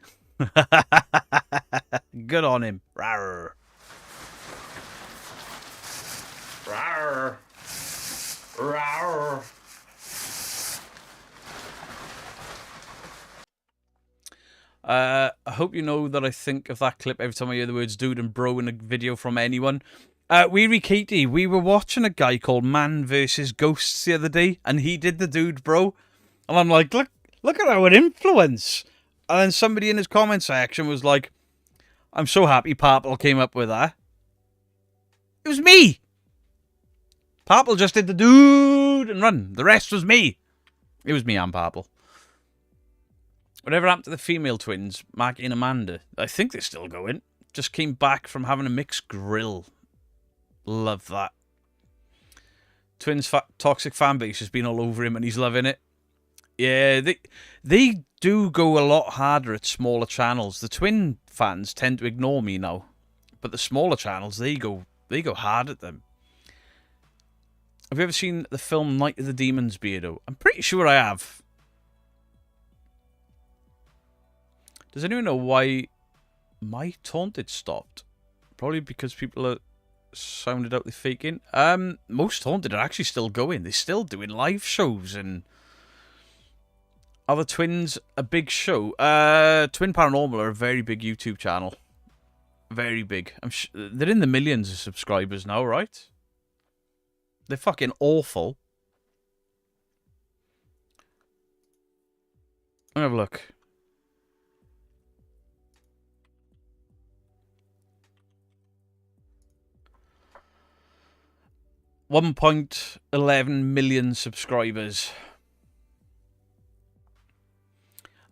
Good on him. Rawr. Rawr. Rawr. I hope you know that I think of that clip every time I hear the words dude and bro in a video from anyone. Weary Katie, we were watching a guy called Man vs. Ghosts the other day, and he did the dude bro. And I'm like, look at our influence. And then somebody in his comment section was like, I'm so happy Parple came up with that. It was me. Parple just did the dude and run. The rest was me. It was me and Parple. Whatever happened to the female twins, Maggie and Amanda? I think they're still going. Just came back from having a mixed grill. Love that. Twins' toxic fan base has been all over him and he's loving it. Yeah, they do go a lot harder at smaller channels. The twin fans tend to ignore me now. But the smaller channels, they go hard at them. Have you ever seen the film Night of the Demons, Beardo? I'm pretty sure I have. Does anyone know why my Taunted stopped? Probably because people are sounded out they're faking. Most Taunted are actually still going. They're still doing live shows. And are the twins a big show? Twin Paranormal are a very big YouTube channel. Very big. They're in the millions of subscribers now, right? They're fucking awful. Let me have a look. .11 million subscribers.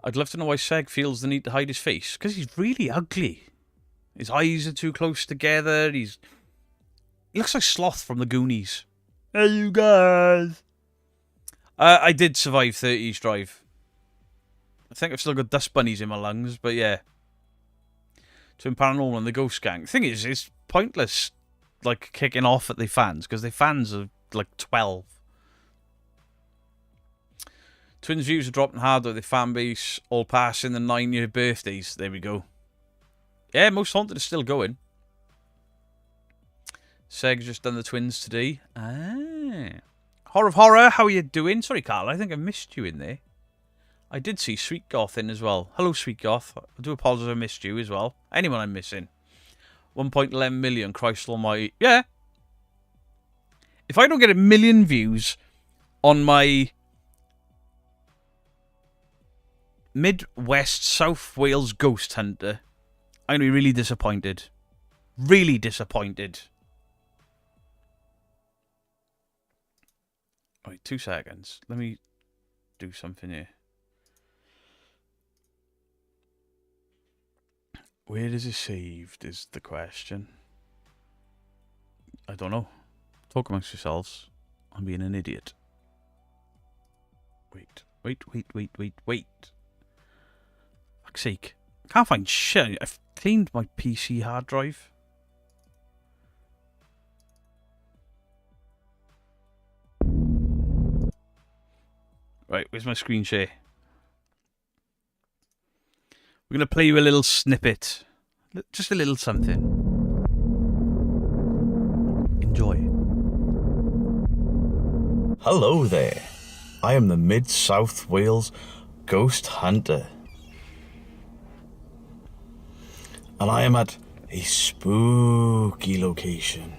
I'd love to know why Seg feels the need to hide his face. Because he's really ugly. His eyes are too close together. He looks like Sloth from the Goonies. Hey, you guys. I did survive 30's drive. I think I've still got dust bunnies in my lungs, but yeah. Twin Paranormal and the Ghost Gang. The thing is, it's pointless, like, kicking off at the fans, because the fans are, like, 12. Twins views are dropping hard though. The fan base all passing the 9-year birthdays. There we go. Yeah, Most Haunted is still going. Seg's just done the Twins today. Horror of Horror, how are you doing? Sorry, Carl, I think I missed you in there. I did see Sweet Goth in as well. Hello, Sweet Goth. I do apologise I missed you as well. Anyone I'm missing? 1.11 million, Christ almighty. Yeah. If I don't get 1 million views on my Midwest South Wales Ghost Hunter, I'm going to be really disappointed. Really disappointed. Right, 2 seconds. Let me do something here. Where is it saved is the question. I don't know. Talk amongst yourselves. I'm being an idiot. Wait. Fuck's sake. Can't find shit. I've cleaned my PC hard drive. Right, where's my screen share? We're going to play you a little snippet. Just a little something. Enjoy. Hello there. I am the Mid-South Wales Ghost Hunter. And I am at a spooky location.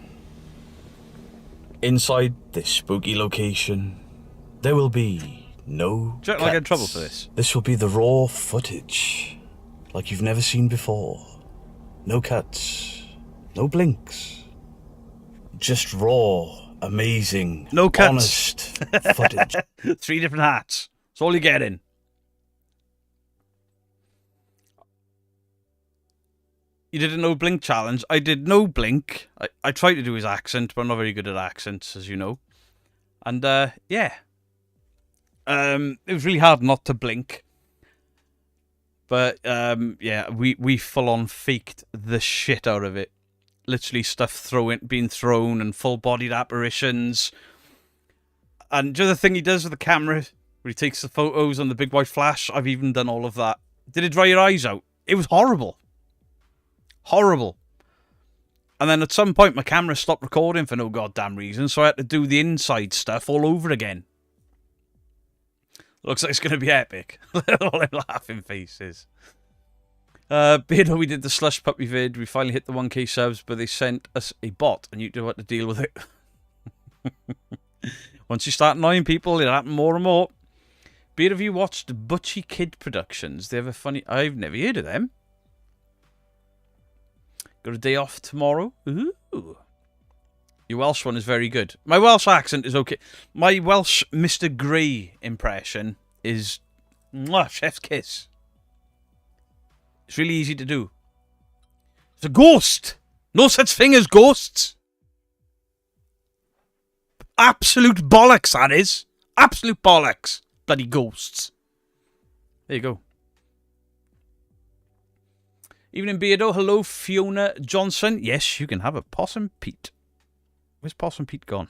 Inside this spooky location, there will be no cuts. I get in trouble for this? This will be the raw footage, like you've never seen before. No cuts, no blinks, just raw, amazing, no cuts, honest footage. 3 different hats. That's all you're getting. You did a no blink challenge. I did no blink. I tried to do his accent, but I'm not very good at accents, as you know. And yeah. It was really hard not to blink. But yeah, we full on faked the shit out of it. Literally stuff being thrown and full bodied apparitions. And the other thing he does with the camera, where he takes the photos on the big white flash, I've even done all of that. Did it dry your eyes out? It was horrible. Horrible. And then at some point my camera stopped recording for no goddamn reason, so I had to do the inside stuff all over again. Looks like it's going to be epic. All them laughing faces. Beardo, we did the slush puppy vid. We finally hit the 1k subs, but they sent us a bot, and you do have to deal with it. Once you start annoying people, it'll happen more and more. Beard, have you watched Butchie Kid Productions? They have a funny... I've never heard of them. Got a day off tomorrow. Ooh. Your Welsh one is very good. My Welsh accent is okay. My Welsh Mr. Grey impression is chef's kiss. It's really easy to do. It's a ghost. No such thing as ghosts. Absolute bollocks, that is. Absolute bollocks. Bloody ghosts. There you go. Evening, Beardo. Hello, Fiona Johnson. Yes, you can have a Possum Pete. Where's Possum Pete gone?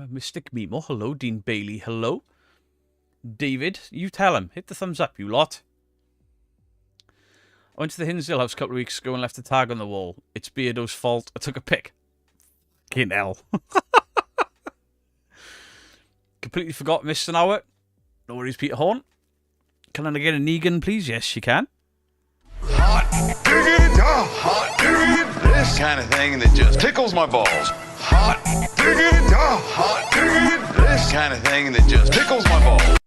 Mystic Mimo. Hello. Dean Bailey. Hello. David, you tell him. Hit the thumbs up, you lot. I went to the Hinsdale house a couple of weeks ago and left a tag on the wall. It's Beardo's fault. I took a pic. Fucking hell. Completely forgot, missed an hour. No worries, Peter Horn. Can I get a Negan, please? Yes, you can. Hot diggity, this kind of thing that just tickles my balls. Hot diggity, this kind of thing that just tickles my balls.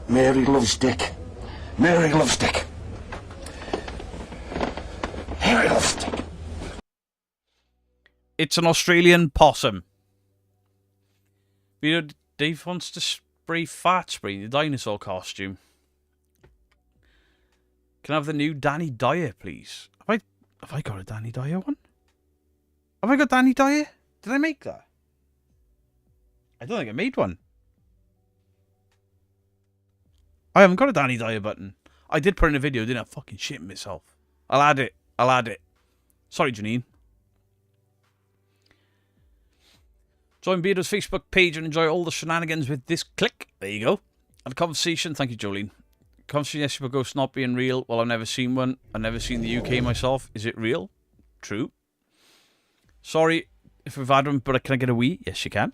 Mary loves Dick. Mary loves Dick. Mary loves Dick. It's an Australian possum. You know, Dave wants to spray fat spray in the dinosaur costume. Can I have the new Danny Dyer, please? Have I got a Danny Dyer one? Have I got Danny Dyer? Did I make that? I don't think I made one. I haven't got a Danny Dyer button. I did put in a video, didn't I? Fucking shit myself. I'll add it. I'll add it. Sorry, Janine. Join Beardo's Facebook page and enjoy all the shenanigans with this click. There you go. And a conversation. Thank you, Jolene. Conversation yesterday about ghosts not being real. Well, I've never seen one. I've never seen the UK myself. Is it real? True. Sorry if we've had one, but can I get a wee? Yes, you can.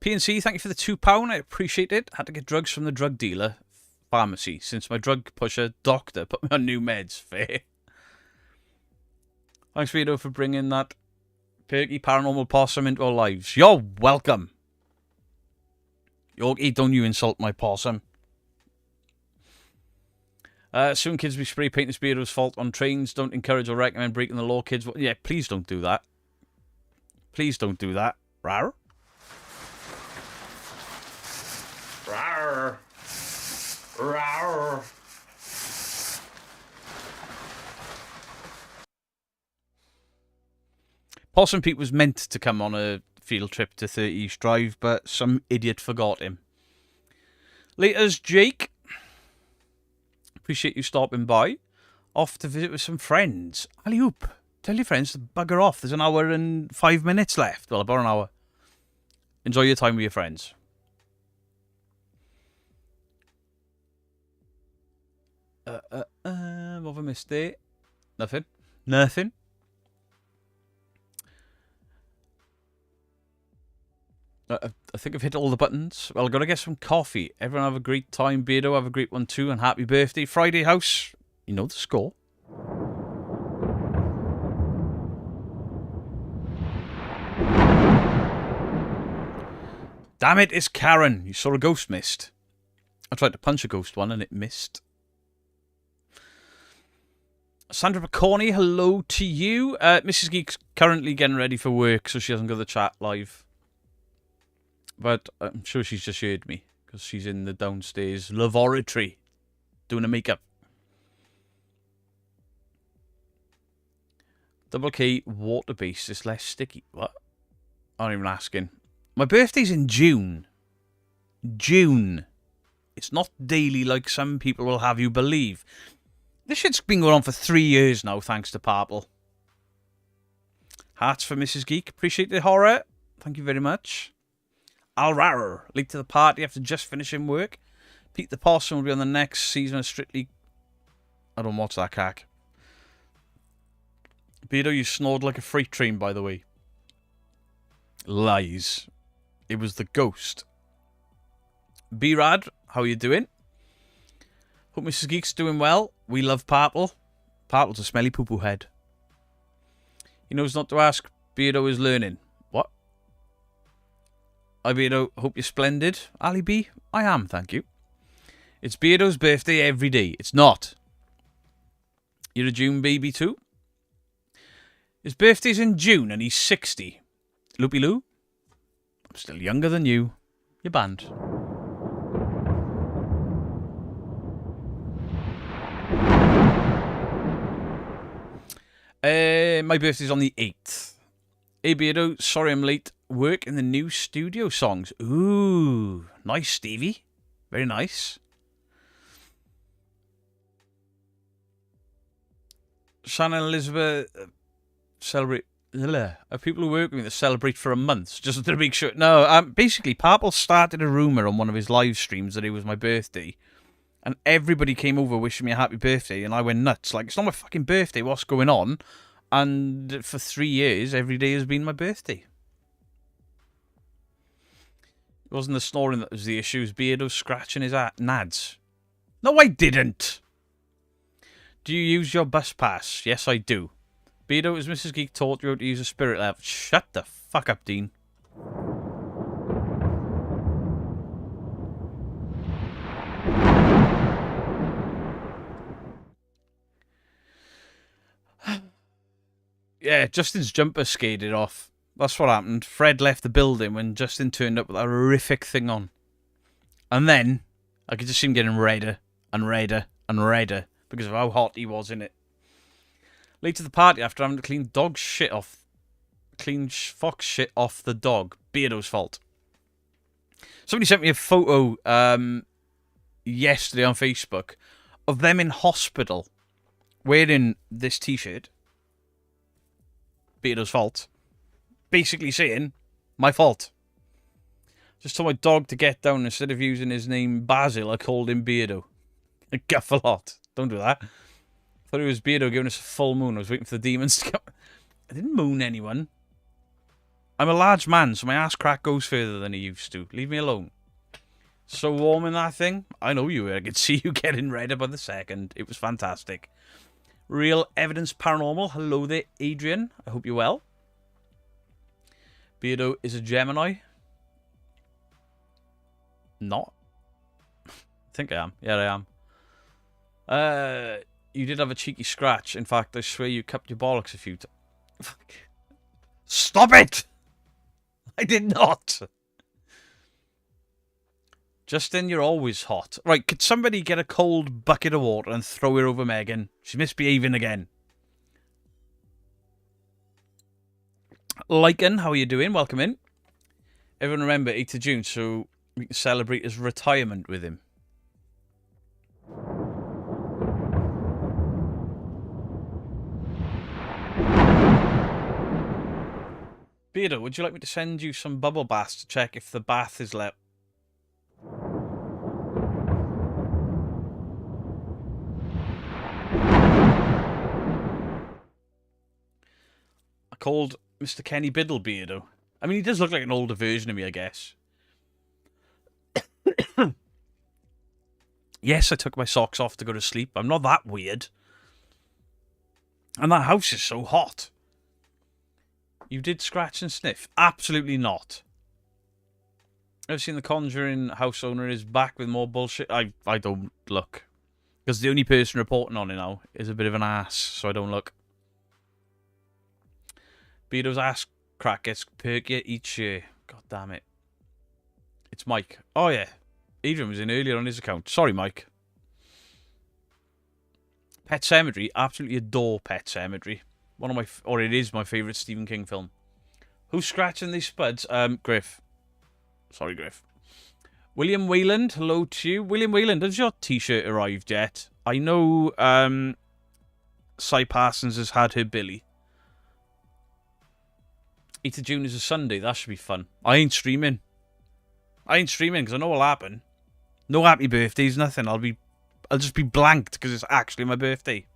PNC, thank you for the £2. I appreciate it. Had to get drugs from the drug dealer pharmacy since my drug pusher doctor put me on new meds. Fair. Thanks, Vito, for bringing that perky paranormal possum into our lives. You're welcome. Yorkie, don't you insult my possum. Soon kids will be spray painting Beardo's fault on trains. Don't encourage or recommend breaking the law, kids. Yeah, please don't do that. Please don't do that. Rar. Rawr. Rawr. Possum Pete was meant to come on a field trip to 30 East Drive, but some idiot forgot him. Laters, Jake. Appreciate you stopping by. Off to visit with some friends. Alley oop. Tell your friends to bugger off. There's an hour and 5 minutes left. Well, about an hour. Enjoy your time with your friends. What have I missed there? Nothing. Nothing. I think I've hit all the buttons. Well, I've got to get some coffee. Everyone have a great time. Beardo, have a great one too. And happy birthday. Friday House. You know the score. Damn it, it's Karen. You saw a ghost missed. I tried to punch a ghost one and it missed. Sandra McCorney, hello to you. Mrs. Geek's currently getting ready for work, so she hasn't got the chat live. But I'm sure she's just heard me, because she's in the downstairs laboratory doing her makeup. Double K water base is less sticky. What? I'm not even asking. My birthday's in June. June. It's not daily like some people will have you believe. This shit's been going on for 3 years now, thanks to Purple. Hearts for Mrs. Geek. Appreciate the horror. Thank you very much. Alrar. Late to the party after just finishing work. Pete the Possum will be on the next season of Strictly... I don't watch that cack. Beardo, you snored like a freight train, by the way. Lies. It was the ghost. B-Rad, how you doing? Hope Mrs. Geek's doing well. We love Purple. Purple's a smelly poo-poo head. He knows not to ask. Beardo is learning. What? Hi, Beardo. Hope you're splendid. Ali B, I am, thank you. It's Beardo's birthday every day. It's not. You're a June baby too? His birthday's in June and he's 60. Loopy Loo? I'm still younger than you. You're banned. My birthday's on the 8th. Hey Beardo, sorry I'm late. Work in the new studio songs. Ooh, nice Stevie. Very nice. Shannon Elizabeth celebrate. People who work with me that celebrate for a month just to make sure. No, basically, Purple started a rumour on one of his live streams that it was my birthday. And everybody came over wishing me a happy birthday, and I went nuts. Like, it's not my fucking birthday, what's going on? And for 3 years, every day has been my birthday. It wasn't the snoring that was the issue, it was Beardo scratching his nads. No, I didn't! Do you use your bus pass? Yes, I do. Beardo, has Mrs. Geek taught you how to use a spirit level? Shut the fuck up, Dean. Yeah, Justin's jumper skated off. That's what happened. Fred left the building when Justin turned up with that horrific thing on. And then, I could just see him getting redder and redder and redder because of how hot he was in it. Late to the party after having to clean fox shit off the dog. Beardo's fault. Somebody sent me a photo yesterday on Facebook of them in hospital wearing this t-shirt. Beardo's fault. Basically saying, my fault. Just told my dog to get down. Instead of using his name Basil, I called him Beardo. A guff a lot. Don't do that. I thought it was Beardo giving us a full moon. I was waiting for the demons to come. I didn't moon anyone. I'm a large man, so my ass crack goes further than it used to. Leave me alone. So warm in that thing. I know you were. I could see you getting redder by the second. It was fantastic. Real Evidence Paranormal. Hello there, Adrian. I hope you're well. Beardo is a Gemini. Not. I think I am. Yeah, I am. You did have a cheeky scratch. In fact, I swear you cupped your bollocks a few times. Stop it! I did not. Justin, you're always hot. Right, could somebody get a cold bucket of water and throw it over Megan? She's misbehaving again. Lycan, how are you doing? Welcome in. Everyone remember, 8th of June, so we can celebrate his retirement with him. Beardo, would you like me to send you some bubble baths to check if the bath is let? I called Mr. Kenny Biddle Beardo. I mean, he does look like an older version of me, I guess. Yes, I took my socks off to go to sleep. I'm not that weird. And that house is so hot. You did scratch and sniff? Absolutely not. I've seen the Conjuring house owner is back with more bullshit. I don't look. Because the only person reporting on it now is a bit of an ass, so I don't look. Beardo's ass crack gets perkier each year. God damn it. It's Mike. Oh yeah. Adrian was in earlier on his account. Sorry, Mike. Pet Sematary. Absolutely adore Pet Sematary. It is my favourite Stephen King film. Who's scratching these spuds? Griff. Sorry, Griff. William Wayland, hello to you. William Wayland, has your t-shirt arrived yet? I know Cy Parsons has had her Billy. 8th of June is a Sunday. That should be fun. I ain't streaming because I know what'll happen. No happy birthdays, nothing. I'll just be blanked because it's actually my birthday.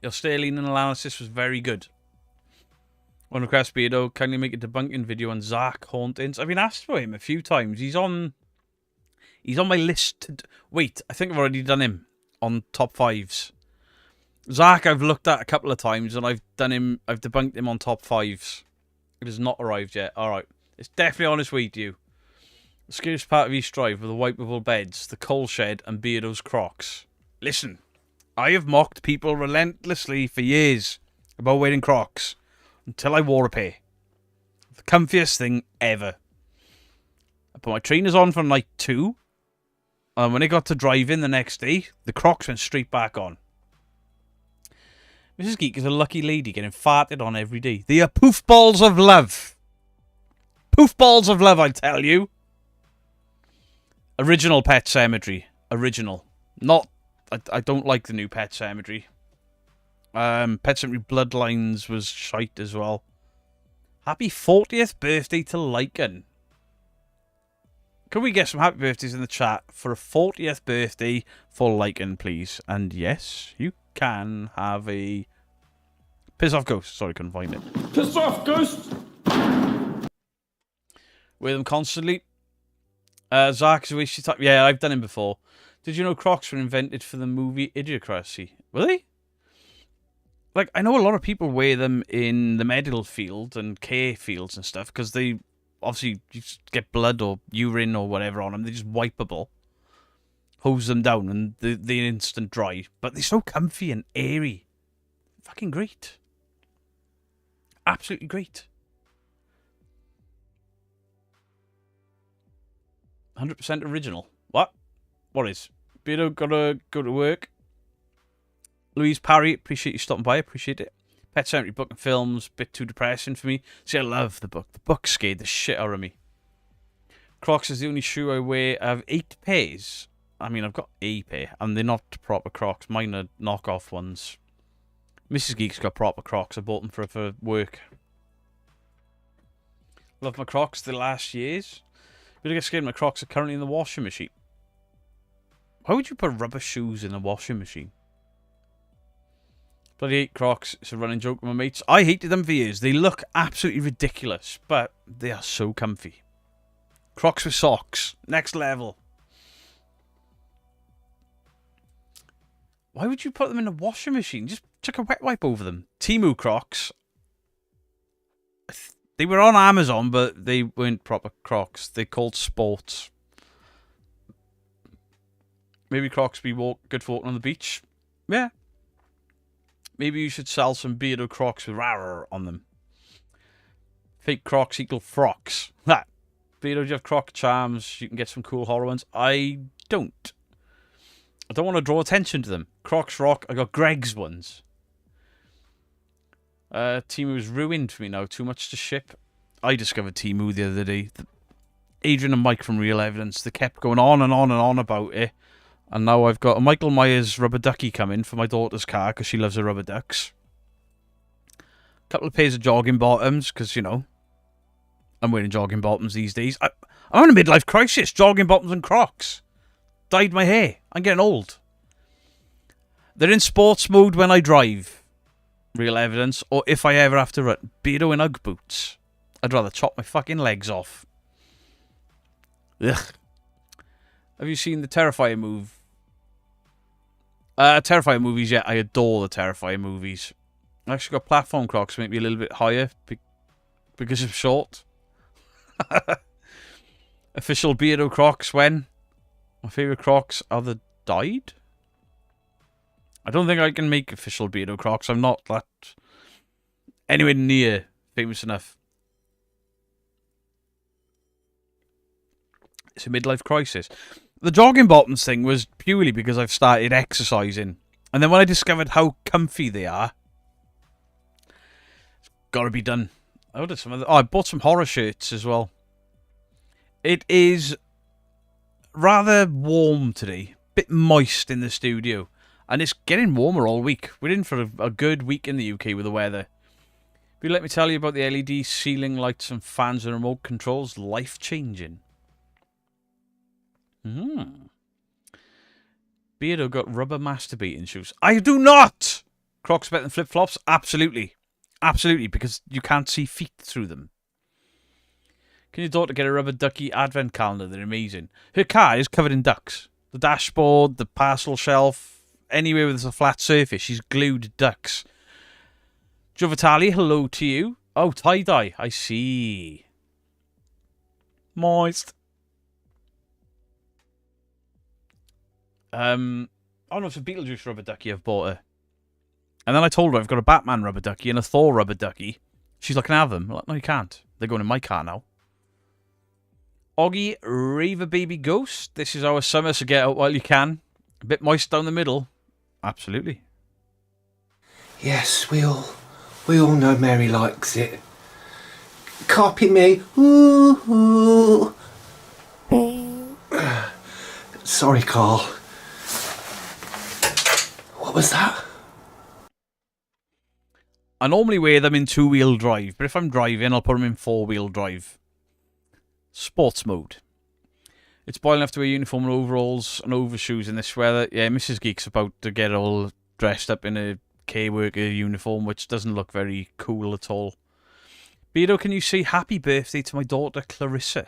Your Sterling analysis was very good. One request, Beardo, can you make a debunking video on Zach Hauntings? I've been asked for him a few times. He's on my list. Wait, I think I've already done him on top 5s. Zach, I've looked at a couple of times and I've debunked him on top 5s. It has not arrived yet. Alright. It's definitely on its way to you. The scariest part of East Drive were the wipeable beds, the coal shed, and Beardo's Crocs. Listen, I have mocked people relentlessly for years about wearing Crocs until I wore a pair. The comfiest thing ever. I put my trainers on for night 2, and when I got to driving the next day, the Crocs went straight back on. Mrs. Geek is a lucky lady getting farted on every day. They are poof balls of love. Poof balls of love, I tell you. Original Pet Sematary. Original. Not... I don't like the new Pet Sematary. Pet Sematary Bloodlines was shite as well. Happy 40th birthday to Lycan. Can we get some happy birthdays in the chat for a 40th birthday for Lycan, please? And yes, you can have a... Piss off ghost. Sorry, couldn't find it. Piss off, ghost! Wear them constantly. Zach's a waste of time. Yeah, I've done him before. Did you know Crocs were invented for the movie Idiocracy? Were they? Like, I know a lot of people wear them in the medical field and care fields and stuff because they obviously just get blood or urine or whatever on them. They're just wipeable. Hose them down and they're instant dry. But they're so comfy and airy. Fucking great. Absolutely great. 100% original. What? What is? Beardo, gotta go to work. Louise Parry, appreciate you stopping by. Appreciate it. Pet Cemetery book and films, bit too depressing for me. See, I love the book. The book scared the shit out of me. Crocs is the only shoe I wear. I have 8 pairs. I mean, I've got a pair, and they're not proper Crocs. Mine are knockoff ones. Mrs. Geek's got proper Crocs. I bought them for work. Love my Crocs. The last years. But I get scared my Crocs are currently in the washing machine. Why would you put rubber shoes in a washing machine? Bloody hate Crocs. It's a running joke with my mates. I hated them for years. They look absolutely ridiculous, but they are so comfy. Crocs with socks. Next level. Why would you put them in a washing machine? Just chuck a wet wipe over them. Temu Crocs. They were on Amazon, but they weren't proper Crocs. They're called sports. Maybe Crocs be good for walking on the beach. Yeah. Maybe you should sell some Beardo Crocs with rawr on them. Fake Crocs equal frocks. That. Beardo, do you have Croc charms? You can get some cool horror ones. I don't. I don't want to draw attention to them. Crocs rock. I got Greg's ones. Temu is ruined for me now. Too much to ship. I discovered Temu the other day. Adrian and Mike from Real Evidence. They kept going on and on and on about it. And now I've got a Michael Myers rubber ducky coming for my daughter's car because she loves her rubber ducks. A couple of pairs of jogging bottoms because, you know, I'm wearing jogging bottoms these days. I'm in a midlife crisis. Jogging bottoms and Crocs. Dyed my hair. I'm getting old. They're in sports mode when I drive. Real Evidence. Or if I ever have to run. Beardo in Ugg boots. I'd rather chop my fucking legs off. Ugh. Have you seen the Terrifier move? Terrifier movies, yeah. I adore the Terrifier movies. I actually got platform Crocs maybe a little bit higher because I'm short. Official Beardo Crocs when? My favourite Crocs are the dyed? I don't think I can make official Beardo Crocs. I'm not that anywhere near famous enough. It's a midlife crisis. The jogging bottoms thing was purely because I've started exercising. And then when I discovered how comfy they are, it's got to be done. I ordered some of I bought some horror shirts as well. It is rather warm today. Bit moist in the studio. And it's getting warmer all week. We're in for a good week in the UK with the weather. But let me tell you about the LED ceiling lights and fans and remote controls. Life-changing. Beardo got rubber masturbating shoes. I do not! Crocs better than flip-flops? Absolutely. Absolutely, because you can't see feet through them. Can your daughter get a rubber ducky advent calendar? They're amazing. Her car is covered in ducks. The dashboard, the parcel shelf, anywhere with a flat surface, she's glued ducks. Joe Vitale, hello to you. Oh, tie-dye. I see. Moist. Oh no, it's a Beetlejuice rubber ducky I've bought her. And then I told her I've got a Batman rubber ducky and a Thor rubber ducky. She's like, can I have them? I'm like, no, you can't. They're going in my car now. Oggy, Raver Baby Ghost. This is our summer, so get out while you can. A bit moist down the middle. Absolutely. Yes, we all know Mary likes it. Copy me. Ooh, ooh. Sorry, Carl. What was that? I normally wear them in 2-wheel drive, but if I'm driving, I'll put them in 4-wheel drive. Sports mode. It's boiling enough to wear uniform and overalls and overshoes in this weather. Yeah, Mrs. Geek's about to get all dressed up in a K-worker uniform, which doesn't look very cool at all. Beardo, can you say happy birthday to my daughter, Clarissa?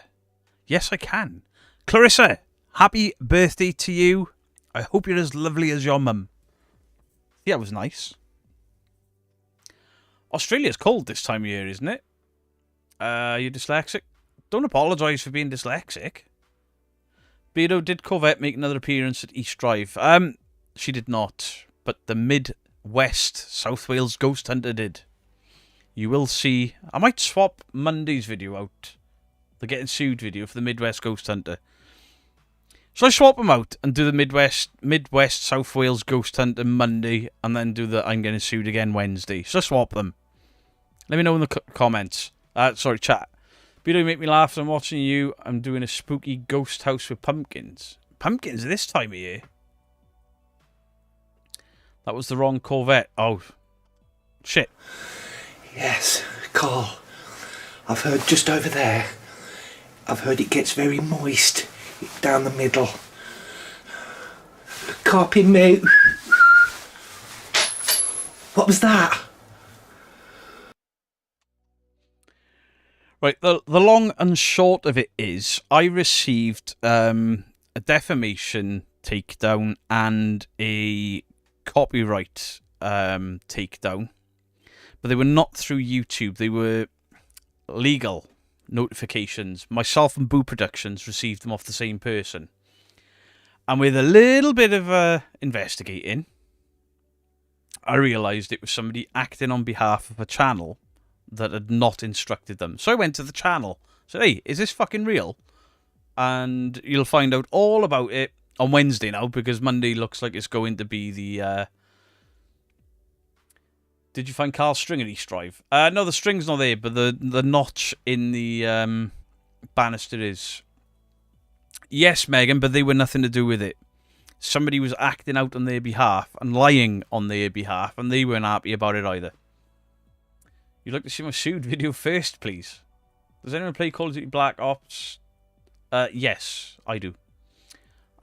Yes, I can. Clarissa, happy birthday to you. I hope you're as lovely as your mum. Yeah, it was nice. Australia's cold this time of year, isn't it? You're dyslexic? Don't apologise for being dyslexic. Beardo, did Corvette make another appearance at East Drive? She did not. But the West South Wales Ghost Hunter did. You will see... I might swap Monday's video out. The Getting Sued video for the Midwest Ghost Hunter. So I swap them out and do the Midwest South Wales Ghost Hunter Monday, and then do the I'm Getting Sued again Wednesday. So swap them. Let me know in the comments. Sorry, chat. Beardo, you make me laugh. I'm watching you. I'm doing a spooky ghost house with pumpkins. Pumpkins this time of year? That was the wrong Corvette. Oh, shit. Yes, Carl. I've heard just over there. I've heard it gets very moist down the middle. Copy me. What was that? Right, the long and short of it is, I received a defamation takedown and a copyright takedown, but they were not through YouTube. They were legal notifications. Myself and Boo Productions received them off the same person, and with a little bit of investigating, I realised it was somebody acting on behalf of a channel that had not instructed them. So I went to the channel, said, hey, is this fucking real? And you'll find out all about it on Wednesday now, because Monday looks like it's going to be the... Did you find Carl's string at East Drive? No, the string's not there, but the notch in the banister is. Yes, Megan, but they were nothing to do with it. Somebody was acting out on their behalf and lying on their behalf, and they weren't happy about it either. You'd like to see my sued video first, please? Does anyone play Call of Duty Black Ops? Yes, I do.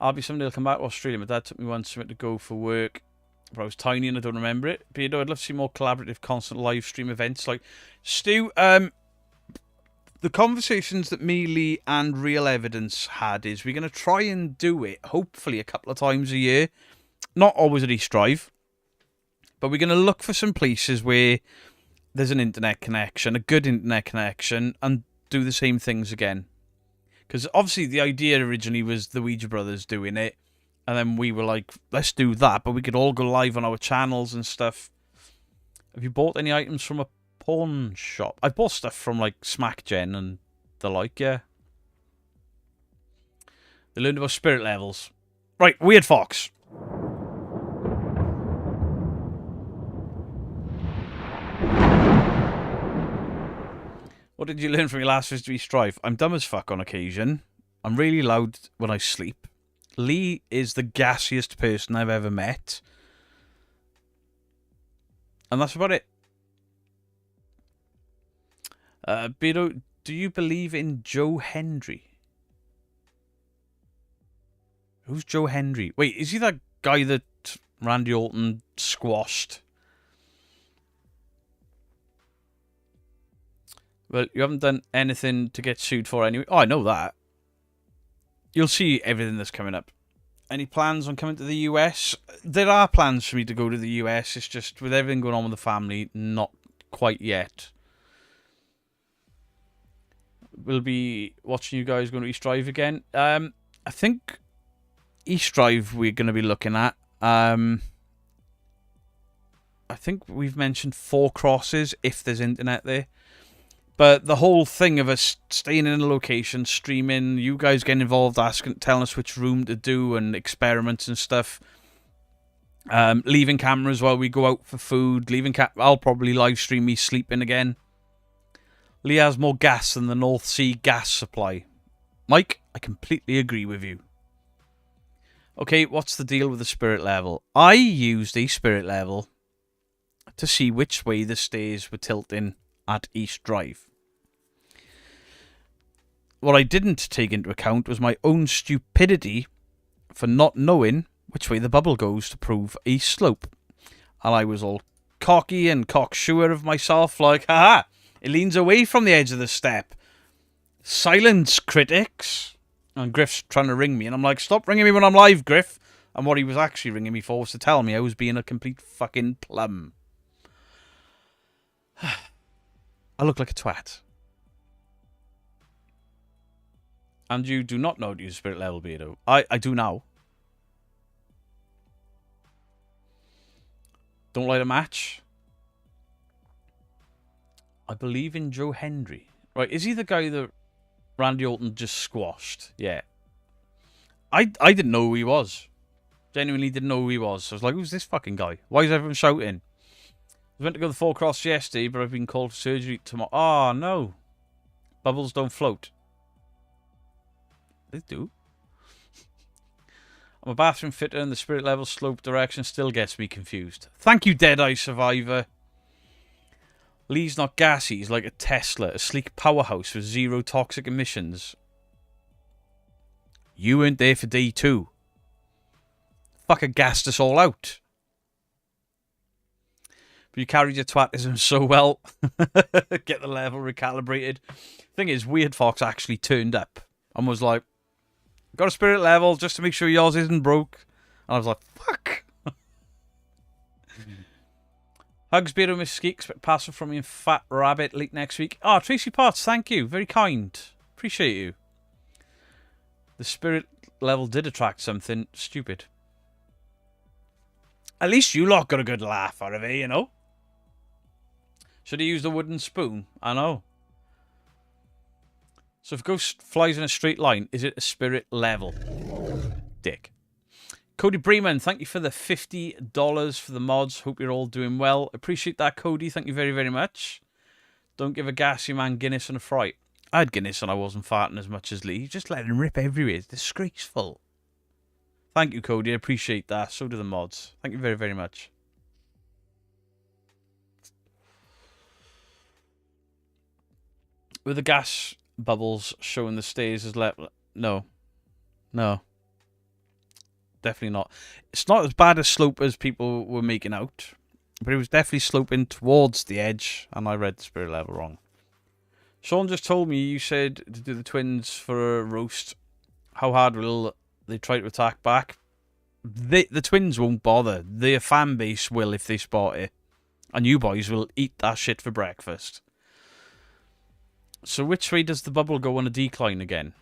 I'll be someday. I'll come back to Australia. My dad took me once to go for work, but I was tiny and I don't remember it. Beardo, I'd love to see more collaborative, constant live stream events. Like, Stu, the conversations that me, Lee, and Real Evidence had is we're going to try and do it, hopefully, a couple of times a year. Not always at East Drive, but we're going to look for some places where there's an internet connection, a good internet connection, and do the same things again. Because obviously the idea originally was the Ouija Brothers doing it, and then we were like, let's do that, but we could all go live on our channels and stuff. Have you bought any items from a pawn shop? I've bought stuff from like SmackGen and the like, yeah. They learned about spirit levels. Right, Weird Fox. What did you learn from your last visit to East Drive? I'm dumb as fuck on occasion. I'm really loud when I sleep. Lee is the gassiest person I've ever met. And that's about it. Beardo, do you believe in Joe Hendry? Who's Joe Hendry? Wait, is he that guy that Randy Orton squashed? Well, you haven't done anything to get sued for anyway. Oh, I know that. You'll see everything that's coming up. Any plans on coming to the US? There are plans for me to go to the US. It's just with everything going on with the family, not quite yet. We'll be watching you guys going to East Drive again. I think East Drive we're going to be looking at. I think we've mentioned 4 crosses if there's internet there. But the whole thing of us staying in a location, streaming, you guys getting involved, asking, telling us which room to do and experiments and stuff. Leaving cameras while we go out for food. I'll probably live stream me sleeping again. Lee has more gas than the North Sea gas supply. Mike, I completely agree with you. Okay, what's the deal with the spirit level? I used a spirit level to see which way the stairs were tilting at East Drive. What I didn't take into account was my own stupidity for not knowing which way the bubble goes to prove a slope. And I was all cocky and cocksure of myself, like, haha, it leans away from the edge of the step. Silence, critics. And Griff's trying to ring me, and I'm like, stop ringing me when I'm live, Griff. And what he was actually ringing me for was to tell me I was being a complete fucking plum. I look like a twat. And you do not know how to use spirit level, Beardo. I do now. Don't like a match. I believe in Joe Hendry. Right, is he the guy that Randy Orton just squashed? Yeah. I didn't know who he was. Genuinely didn't know who he was. I was like, who's this fucking guy? Why is everyone shouting? I was meant to go to the Four Cross yesterday, but I've been called for surgery tomorrow. Oh, no. Bubbles don't float. They do. I'm a bathroom fitter and the spirit level slope direction still gets me confused. Thank you, Deadeye Survivor. Lee's not gassy. He's like a Tesla, a sleek powerhouse with zero toxic emissions. You weren't there for day 2. Fucking gassed us all out. But you carried your twatism so well. Get the level recalibrated. Thing is, Weird Fox actually turned up and was like, got a spirit level just to make sure yours isn't broke. And I was like, fuck. Hugs, Beardo, Miss Skeek. Expect parcel from me and Fat Rabbit late next week. Oh, Tracy Potts, thank you. Very kind. Appreciate you. The spirit level did attract something stupid. At least you lot got a good laugh out of it, you know. Should he use the wooden spoon? I know. So if Ghost flies in a straight line, is it a spirit level? Dick. Cody Breeman, thank you for the $50 for the mods. Hope you're all doing well. Appreciate that, Cody. Thank you very, very much. Don't give a gassy man Guinness and a fright. I had Guinness and I wasn't farting as much as Lee. Just let him rip everywhere. It's disgraceful. Thank you, Cody. I appreciate that. So do the mods. Thank you very, very much. With the gas bubbles showing the stairs as level. No. No. Definitely not. It's not as bad a slope as people were making out. But it was definitely sloping towards the edge. And I read the spirit level wrong. Sean just told me you said to do the twins for a roast. How hard will they try to attack back? The twins won't bother. Their fan base will if they spot it. And you boys will eat that shit for breakfast. So which way does the bubble go on a decline again?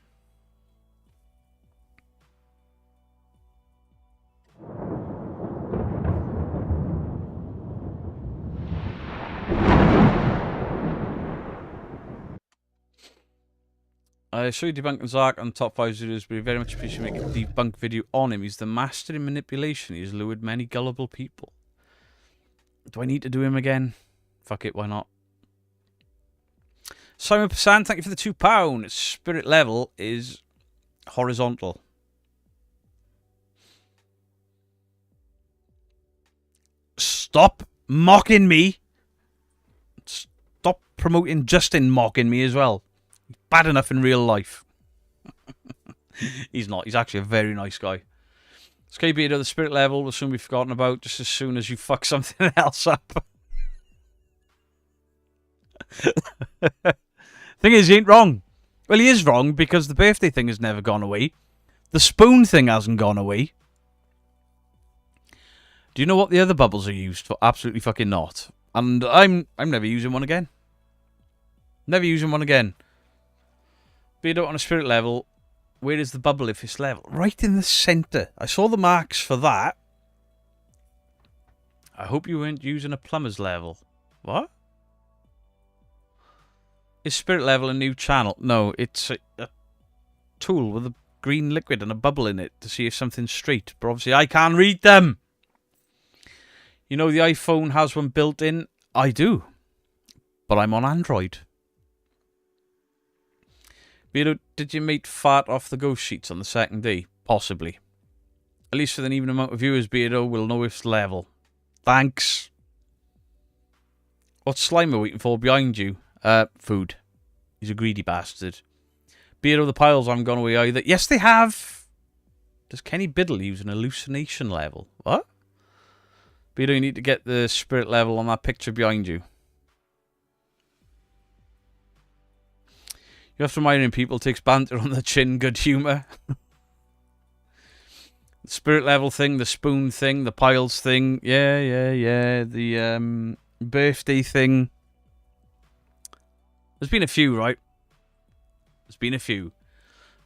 I saw you debunking Zark on top 5 videos, but we very much appreciate making a debunk video on him. He's the master in manipulation. He's lured many gullible people. Do I need to do him again? Fuck it, why not? Simon Passan, thank you for the £2. Spirit level is horizontal. Stop mocking me. Stop promoting Justin mocking me as well. He's bad enough in real life. He's not. He's actually a very nice guy. Beardo, the spirit level will soon be forgotten about just as soon as you fuck something else up. Thing is, he ain't wrong. Well, he is wrong because the birthday thing has never gone away. The spoon thing hasn't gone away. Do you know what the other bubbles are used for? Absolutely fucking not. And I'm never using one again. Never using one again. Beardo on a spirit level. Where is the bubble if it's level? Right in the centre. I saw the marks for that. I hope you weren't using a plumber's level. What? Is spirit level a new channel? No, it's a tool with a green liquid and a bubble in it to see if something's straight. But obviously I can't read them. You know the iPhone has one built in? I do. But I'm on Android. Beardo, did your mate fart off the ghost sheets on the second day? Possibly. At least with an even amount of viewers, Beardo will know it's level. Thanks. What's Slimer waiting for behind you? Food. He's a greedy bastard. Beardo, the piles haven't gone away either. Yes, they have. Does Kenny Biddle use an hallucination level? What? Beardo, you need to get the spirit level on that picture behind you. You have to remind him people takes banter on the chin, good humour. The spirit level thing, the spoon thing, the piles thing. Yeah. The birthday thing. There's been a few, right? There's been a few.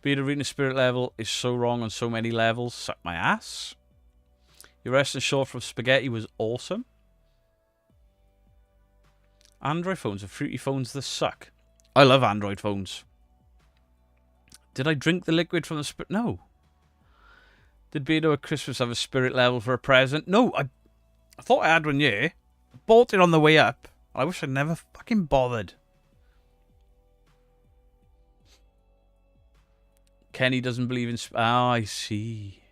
Beardo reading the spirit level is so wrong on so many levels. Suck my ass. Your rest and short from spaghetti was awesome. Android phones are fruity phones that suck. I love Android phones. Did I drink the liquid from the spirit? No. Did Beardo at Christmas have a spirit level for a present? No, I thought I had one, yeah. Bought it on the way up. I wish I'd never fucking bothered. Kenny doesn't believe in... I see.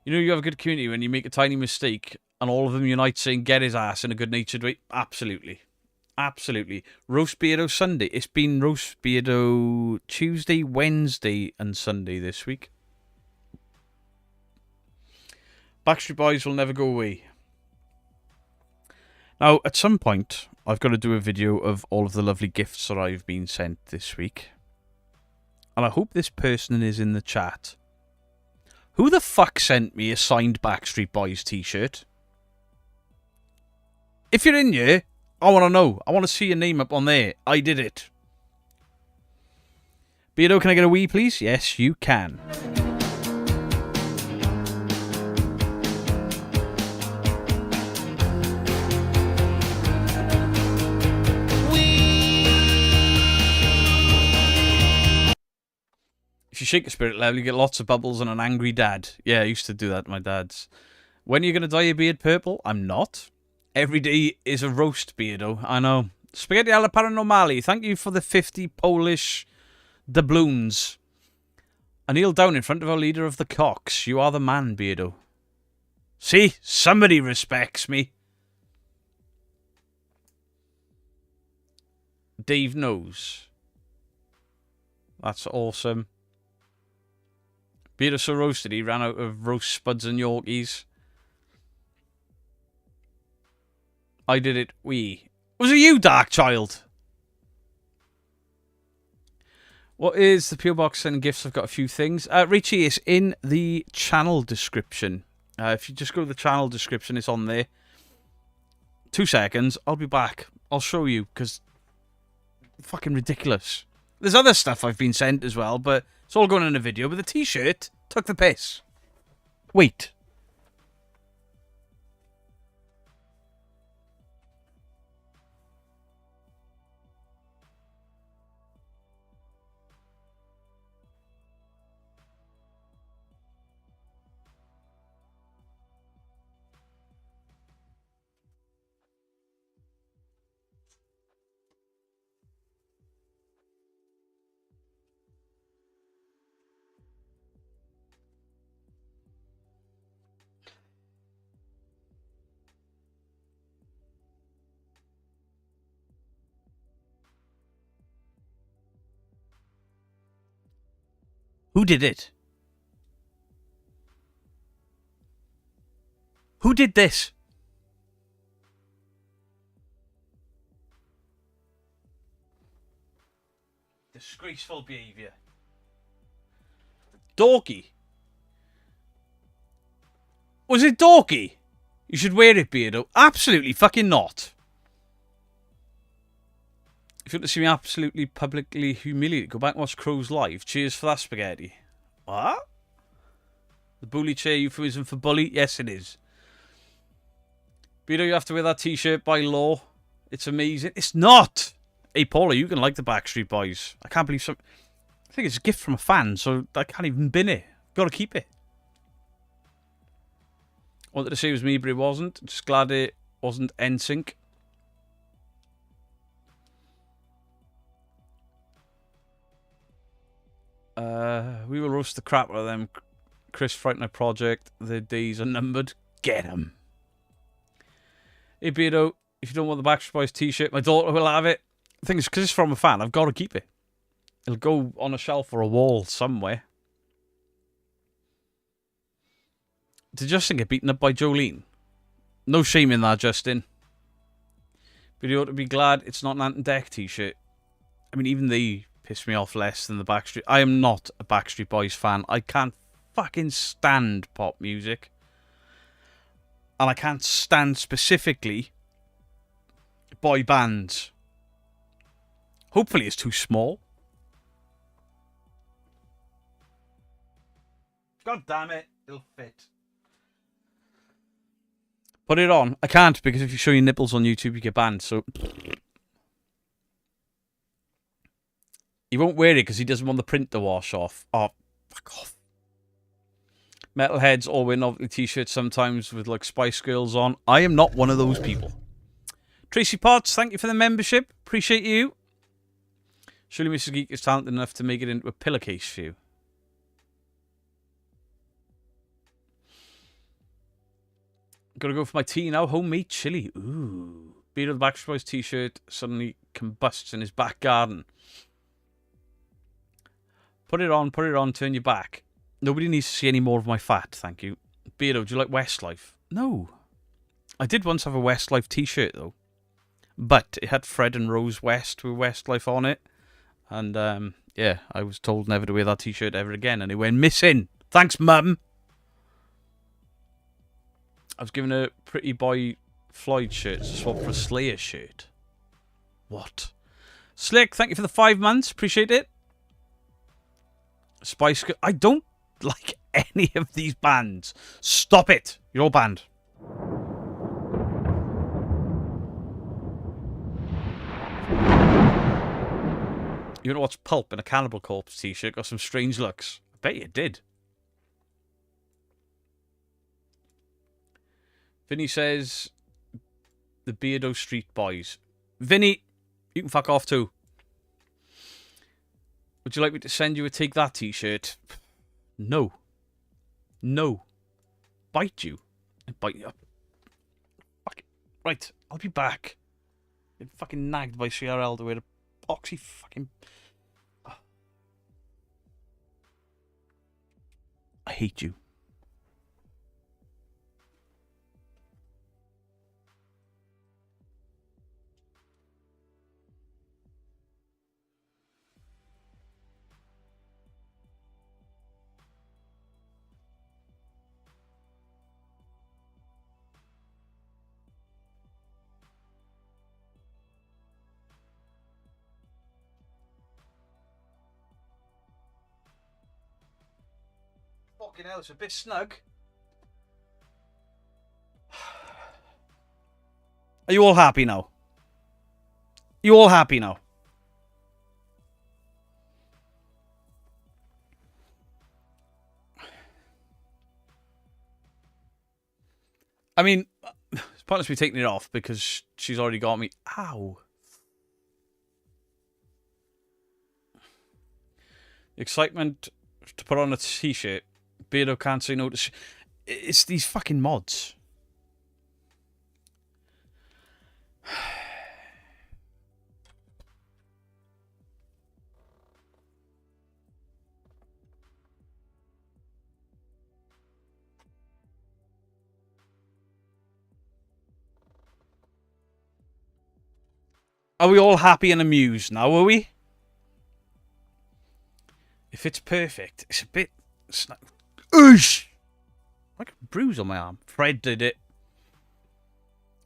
You know you have a good community when you make a tiny mistake and all of them unite saying get his ass in a good-natured way? Absolutely. Absolutely. Roast Beardo Sunday. It's been Roast Beardo Tuesday, Wednesday and Sunday this week. Backstreet Boys will never go away. Now, at some point, I've got to do a video of all of the lovely gifts that I've been sent this week. And I hope this person is in the chat. Who the fuck sent me a signed Backstreet Boys t-shirt? If you're in here, I want to know. I want to see your name up on there. I did it. Beardo, can I get a wee, please? Yes, you can. If you shake a spirit level, you get lots of bubbles and an angry dad. Yeah, I used to do that to my dad's. When are you going to dye your beard purple? I'm not. Every day is a roast, Beardo. I know. Spaghetti alla paranormali. Thank you for the 50 Polish doubloons. I kneel down in front of our leader of the cocks. You are the man, Beardo. See? Somebody respects me. Dave knows. That's awesome. Beardo so roasted he ran out of roast spuds and Yorkies. I did it. Was it you, Dark Child? What is the PO box and gifts? I've got a few things. Richie, it's in the channel description. If you just go to the channel description, it's on there. 2 seconds. I'll be back. I'll show you, because fucking ridiculous. There's other stuff I've been sent as well, but it's all going in a video. But the t-shirt took the piss. Wait. Who did it? Who did this? Disgraceful behaviour. Dorky. Was it dorky? You should wear it, Beardo. Absolutely fucking not. If you want to see me absolutely publicly humiliated, go back and watch Crow's live. Cheers for that, Spaghetti. What? The bully chair euphemism for bully? Yes, it is. Beardo, you have to wear that t-shirt by law. It's amazing. It's not. Hey, Paula, you can like the Backstreet Boys. I can't believe some... I think it's a gift from a fan, so I can't even bin it. Got to keep it. Wanted to say it was me, but it wasn't. Just glad it wasn't NSYNC. We will roast the crap out of them. Chris Frightener Project. The days are numbered. Get 'em. Hey, Beardo, if you don't want the Backstreet Boys t-shirt, my daughter will have it. The thing is, because it's from a fan, I've got to keep it. It'll go on a shelf or a wall somewhere. Did Justin get beaten up by Jolene? No shame in that, Justin. But you ought to be glad it's not an Ant and Deck t-shirt. I mean, even they piss me off less than the Backstreet. I am not a Backstreet Boys fan. I can't fucking stand pop music. And I can't stand specifically boy bands. Hopefully it's too small. God damn it, it'll fit. Put it on. I can't, because if you show your nipples on YouTube, you get banned, so... He won't wear it because he doesn't want the print to wash off. Oh, fuck off. Metalheads all wear novelty t-shirts sometimes with, like, Spice Girls on. I am not one of those people. Tracy Potts, thank you for the membership. Appreciate you. Surely Mrs. Geek is talented enough to make it into a pillowcase for you. Gotta go for my tea now. Homemade chili. Ooh. Beardo the Backstreet Boys t-shirt suddenly combusts in his back garden. Put it on, turn your back. Nobody needs to see any more of my fat, thank you. Beardo, do you like Westlife? No. I did once have a Westlife t-shirt, though. But it had Fred and Rose West with Westlife on it. And, yeah, I was told never to wear that t-shirt ever again. And it went missing. Thanks, Mum. I was given a Pretty Boy Floyd shirt to swap for a Slayer shirt. What? Slick, thank you for the 5 months. Appreciate it. Spice Girls. I don't like any of these bands. Stop it. You're all banned. You want to watch Pulp in a Cannibal Corpse t-shirt? Got some strange looks. I bet you did. Vinny says, the Beardo Street Boys. Vinny, you can fuck off too. Would you like me to send you a Take That t-shirt? No. No. Bite you. And bite you up. Fuck it. Right, I'll be back. Been fucking nagged by CRL to wear a poxy fucking... I hate you. Fucking hell, it's a bit snug. Are you all happy now? You all happy now? I mean, it's pointless me taking it off because she's already got me. Ow. Excitement to put on a t-shirt. Beardo can't say no to... It's these fucking mods. Are we all happy and amused now, are we? If it's perfect, it's a bit... Oosh! Like a bruise on my arm. Fred did it.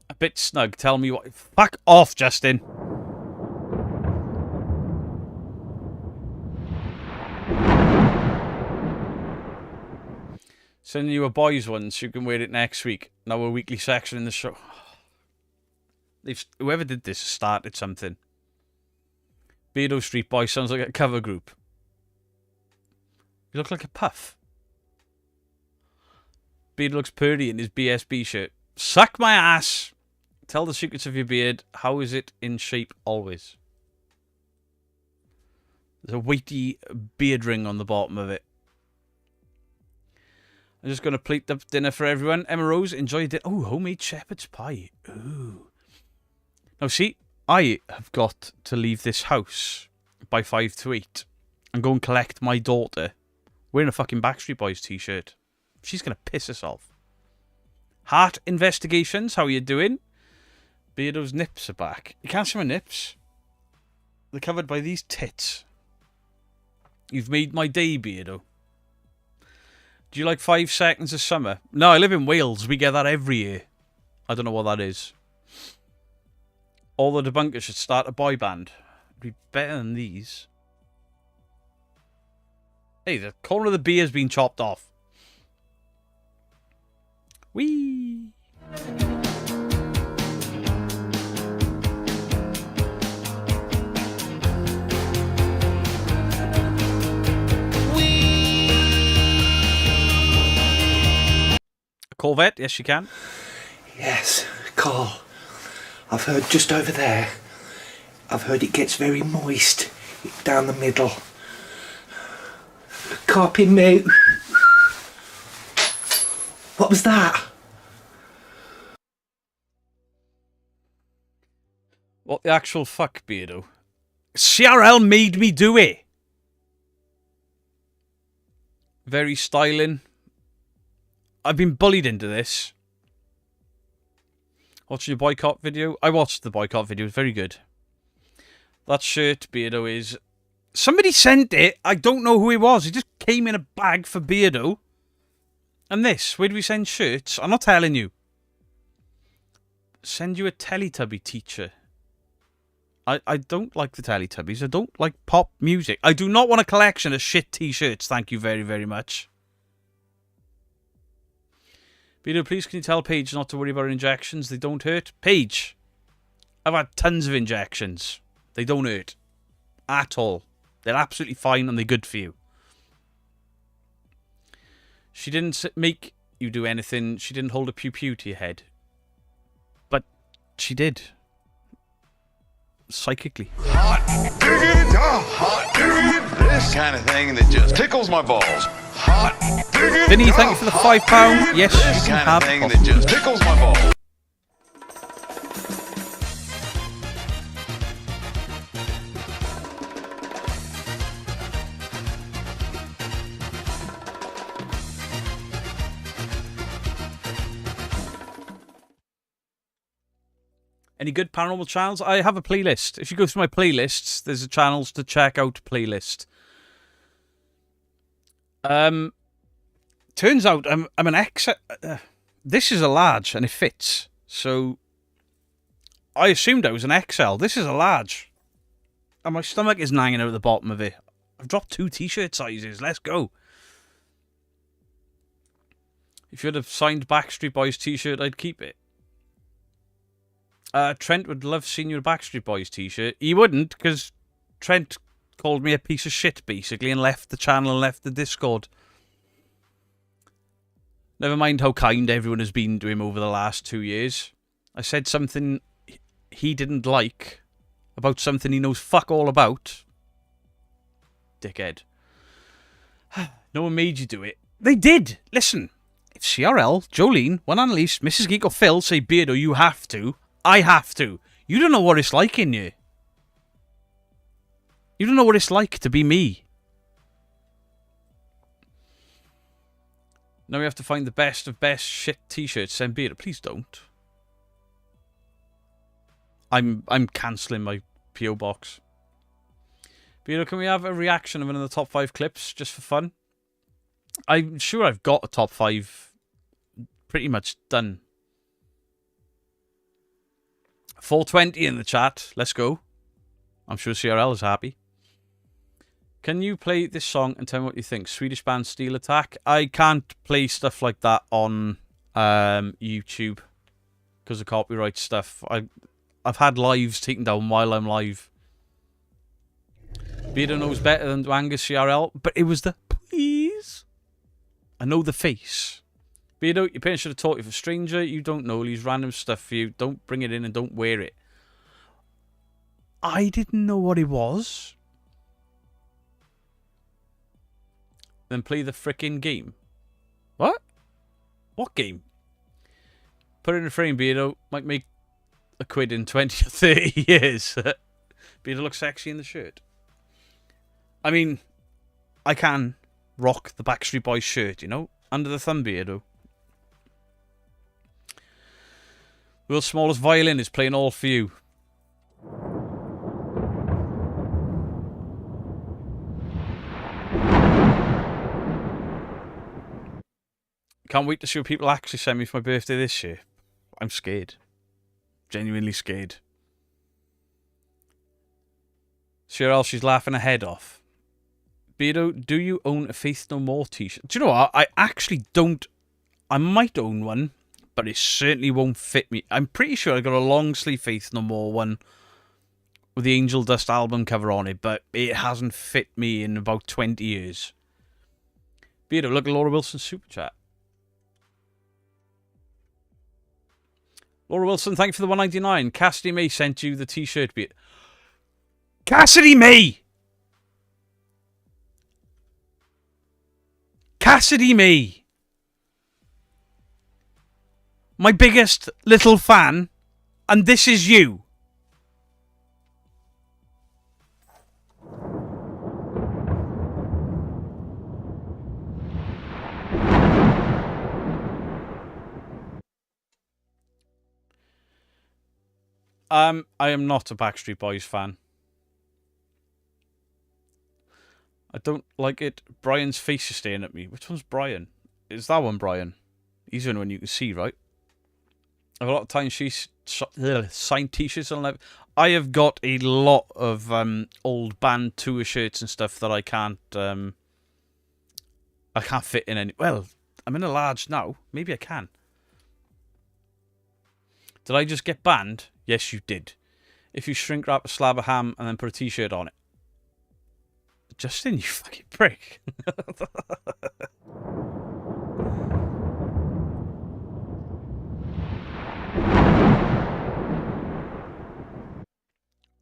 A bit snug. Tell me what... Fuck off, Justin. Sending you a boys one so you can wear it next week. Now a weekly section in the show. Whoever did this started something. Beardo Street Boys sounds like a cover group. You look like a puff. Beard looks purdy in his BSB shirt. Suck my ass. Tell the secrets of your beard. How is it in shape always? There's a weighty beard ring on the bottom of it. I'm just going to plate the dinner for everyone. Emma Rose, enjoy it. Oh, homemade shepherd's pie. Ooh. Now, see, I have got to leave this house by 5 to 8 and go and collect my daughter wearing a fucking Backstreet Boys t-shirt. She's going to piss herself. Heart Investigations, how are you doing? Beardo's nips are back. You can't see my nips. They're covered by these tits. You've made my day, Beardo. Do you like 5 Seconds of Summer? No, I live in Wales. We get that every year. I don't know what that is. All the debunkers should start a boy band. It'd be better than these. Hey, the corner of the beer's been chopped off. Whee! Corvette, yes you can. Yes, Carl. I've heard just over there. I've heard it gets very moist down the middle. Copy me. What was that? What the actual fuck, Beardo? CRL made me do it. Very styling. I've been bullied into this. Watching your boycott video? I watched the boycott video. It was very good. That shirt, Beardo, is... Somebody sent it. I don't know who it was. It just came in a bag for Beardo. And this. Where do we send shirts? I'm not telling you. Send you a Teletubby teacher. I don't like the Teletubbies. I don't like pop music. I do not want a collection of shit t-shirts. Thank you very, very much. Beardo, please can you tell Paige not to worry about her injections? They don't hurt. Paige, I've had tons of injections. They don't hurt. At all. They're absolutely fine and they're good for you. She didn't make you do anything. She didn't hold a pew-pew to your head. But she did. Psychically. Hot diggity, hot diggity, this kind of thing that just tickles my balls. Hot diggity, Vinny, thank you for the £5. Yes, this you can kind have of thing that just tickles my balls. Any good paranormal channels? I have a playlist. If you go through my playlists, there's a channels to check out playlist. Turns out I'm an X. This is a large and it fits. So I assumed I was an XL. This is a large. And my stomach is hanging out at the bottom of it. I've dropped 2 t-shirt sizes. Let's go. If you had a signed Backstreet Boys t-shirt, I'd keep it. Trent would love seeing your Backstreet Boys t-shirt. He wouldn't, because Trent called me a piece of shit, basically, and left the channel and left the Discord. Never mind how kind everyone has been to him over the last 2 years. I said something he didn't like about something he knows fuck all about. Dickhead. No one made you do it. They did! Listen, if CRL, Jolene, One Annalise, Mrs. Geek or Phil say, Beardo, you have to... I have to. You don't know what it's like in you. You don't know what it's like to be me. Now we have to find the best of best shit t-shirts. Send Beardo. Please don't. I'm cancelling my PO box. Beardo, can we have a reaction of another top 5 clips just for fun? I'm sure I've got a top 5 pretty much done. 420 in the chat. Let's go. I'm sure CRL is happy. Can you play this song and tell me what you think? Swedish band Steel Attack. I can't play stuff like that on YouTube because of copyright stuff. I've had lives taken down while I'm live. Beardo knows better than to Angus CRL, but it was the please. I know the face. Beardo, your parents should have taught you. For a stranger, you don't know. Leaves random stuff for you. Don't bring it in and don't wear it. I didn't know what it was. Then play the frickin' game. What? What game? Put it in a frame, Beardo. Might make a quid in 20 or 30 years. Beardo looks sexy in the shirt. I mean, I can rock the Backstreet Boys shirt, you know? Under the thumb, Beardo. World's smallest violin is playing all for you. Can't wait to see what people actually send me for my birthday this year. I'm scared. Genuinely scared. Cheryl, she's laughing her head off. Beardo, do you own a Faith No More t-shirt? Do you know what? I actually don't. I might own one. But it certainly won't fit me. I'm pretty sure I got a long sleeve Faith No More one with the Angel Dust album cover on it, but it hasn't fit me in about 20 years. Beardo, look at Laura Wilson's super chat. Laura Wilson, thank you for the 199. Cassidy May sent you the t-shirt. Cassidy May! Cassidy May! My biggest little fan, and this is you. I am not a Backstreet Boys fan. I don't like it. Brian's face is staring at me. Which one's Brian? Is that one Brian? He's the only one you can see, right? A lot of times she's signed t-shirts on. I have got a lot of old band tour shirts and stuff that I can't fit in any. Well, I'm in a large now. Maybe I can. Did I just get banned? Yes, you did. If you shrink wrap a slab of ham and then put a t-shirt on it. Justin, you fucking prick.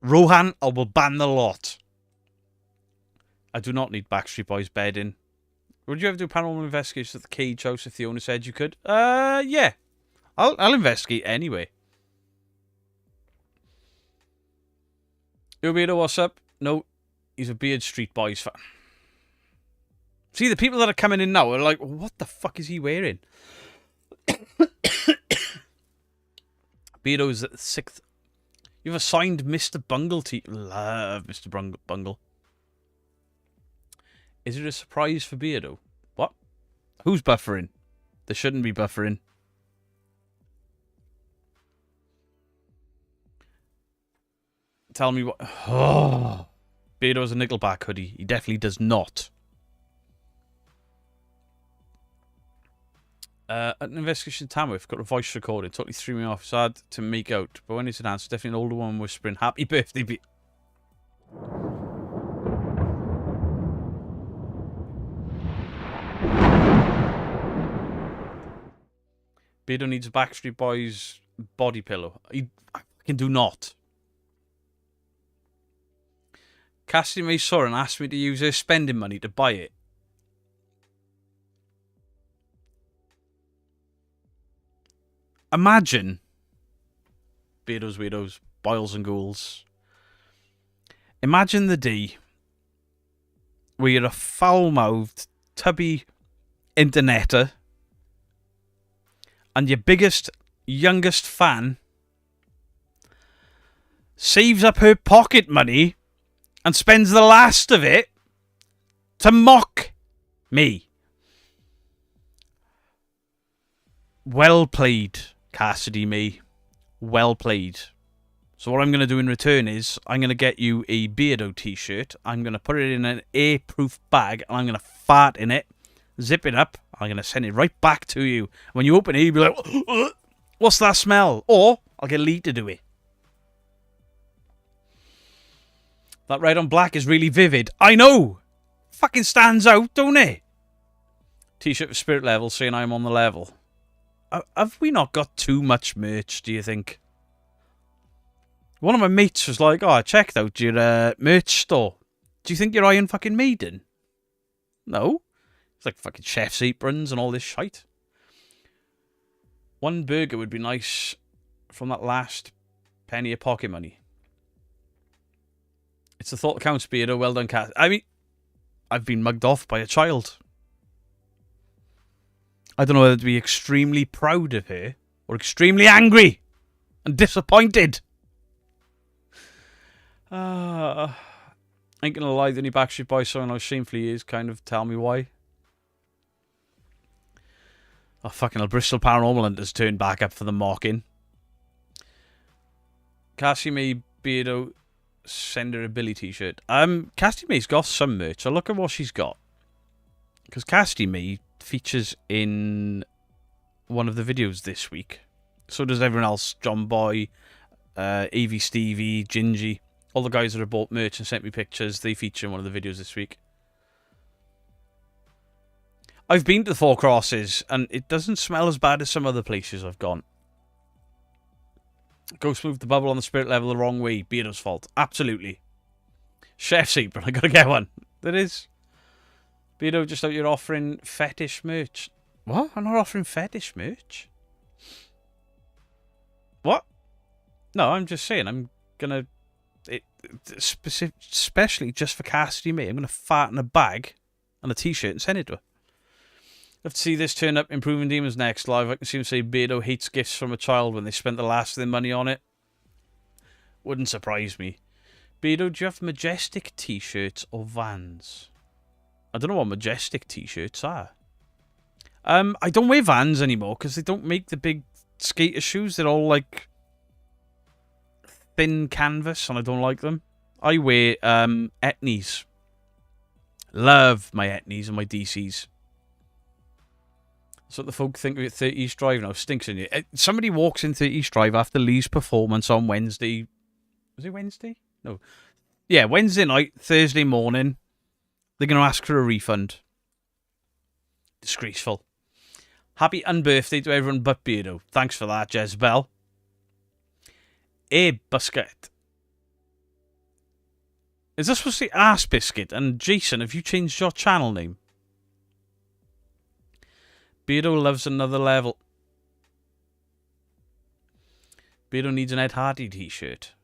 Rohan, I will ban the lot. I do not need Backstreet Boys bedding. Would you ever do paranormal investigations at the Cage House if the owner said you could? Yeah. I'll investigate anyway. Yo, Beardo, what's up? No, he's a Beard Street Boys fan. See, the people that are coming in now are like, what the fuck is he wearing? Beardo's at the 6th. You've assigned Mr. Bungle to... Love Mr. Bungle. Is it a surprise for Beardo? What? Who's buffering? There shouldn't be buffering. Tell me what... Oh. Beardo has a Nickelback hoodie. He definitely does not. An investigation Tamworth got a voice recording. Totally threw me off. It's hard to make out. But when it's announced, definitely an older one whispering, happy birthday, Beardo needs a Backstreet Boys body pillow. I can do not. Cassidy May saw and asked me to use her spending money to buy it. Imagine, Beardos, Weirdos, Boils and Ghouls. Imagine the day where you're a foul-mouthed, tubby interneter and your biggest, youngest fan saves up her pocket money and spends the last of it to mock me. Well played, Cassidy May. Well played. So what I'm going to do in return is I'm going to get you a Beardo t-shirt. I'm going to put it in an airproof bag and I'm going to fart in it, zip it up. I'm going to send it right back to you. When you open it, you'll be like, what's that smell? Or I'll get Lee to do it. That red on black is really vivid. I know! Fucking stands out, don't it? T-shirt for spirit level saying I'm on the level. Have we not got too much merch, do you think? One of my mates was like, oh, I checked out your merch store. Do you think you're Iron fucking Maiden? No. It's like fucking chef's aprons and all this shite. One burger would be nice from that last penny of pocket money. It's the thought that counts, Beardo. Well done, Cat. I mean, I've been mugged off by a child. I don't know whether to be extremely proud of her or extremely angry and disappointed. Ain't gonna lie, the only Backstreet Boys song I know shamefully is kind of Tell Me Why. Oh, fucking hell, Bristol Paranormal Hunters turned back up for the mocking. Cassie May, Beardo, send her a Billy t-shirt. Cassidy May's got some merch. I'll look at what she's got. Because Cassidy May features in one of the videos this week. So does everyone else. John Boy, AV Stevie, Gingy. All the guys that have bought merch and sent me pictures, they feature in one of the videos this week. I've been to the Four Crosses, and it doesn't smell as bad as some other places I've gone. Ghost moved the bubble on the spirit level the wrong way. Beardo's fault. Absolutely. Chef's apron. I gotta get one. There is. Beardo, just out you're offering fetish merch. What? I'm not offering fetish merch. What? No, I'm just saying I'm gonna... especially just for Cassidy May, I'm gonna fart in a bag and a t-shirt and send it to her. Love to see this turn up Improving Demons next live. I can see him say Beardo hates gifts from a child when they spent the last of their money on it. Wouldn't surprise me. Beardo, do you have Majestic t-shirts or Vans? I don't know what Majestic t-shirts are. I don't wear Vans anymore because they don't make the big skater shoes. They're all like thin canvas and I don't like them. I wear Etnies. Love my Etnies and my DCs. That's what the folk think of 30 East Drive now. Stinks in you. Somebody walks in 30 East Drive after Lee's performance on Wednesday. Was it Wednesday? No. Yeah, Wednesday night, Thursday morning. They're going to ask for a refund. Disgraceful. Happy unbirthday to everyone but Beardo. Thanks for that, Jezebel. A Biscuit. Is this supposed to say Ass Biscuit? And Jason, have you changed your channel name? Beardo loves another level. Beardo needs an Ed Hardy t-shirt.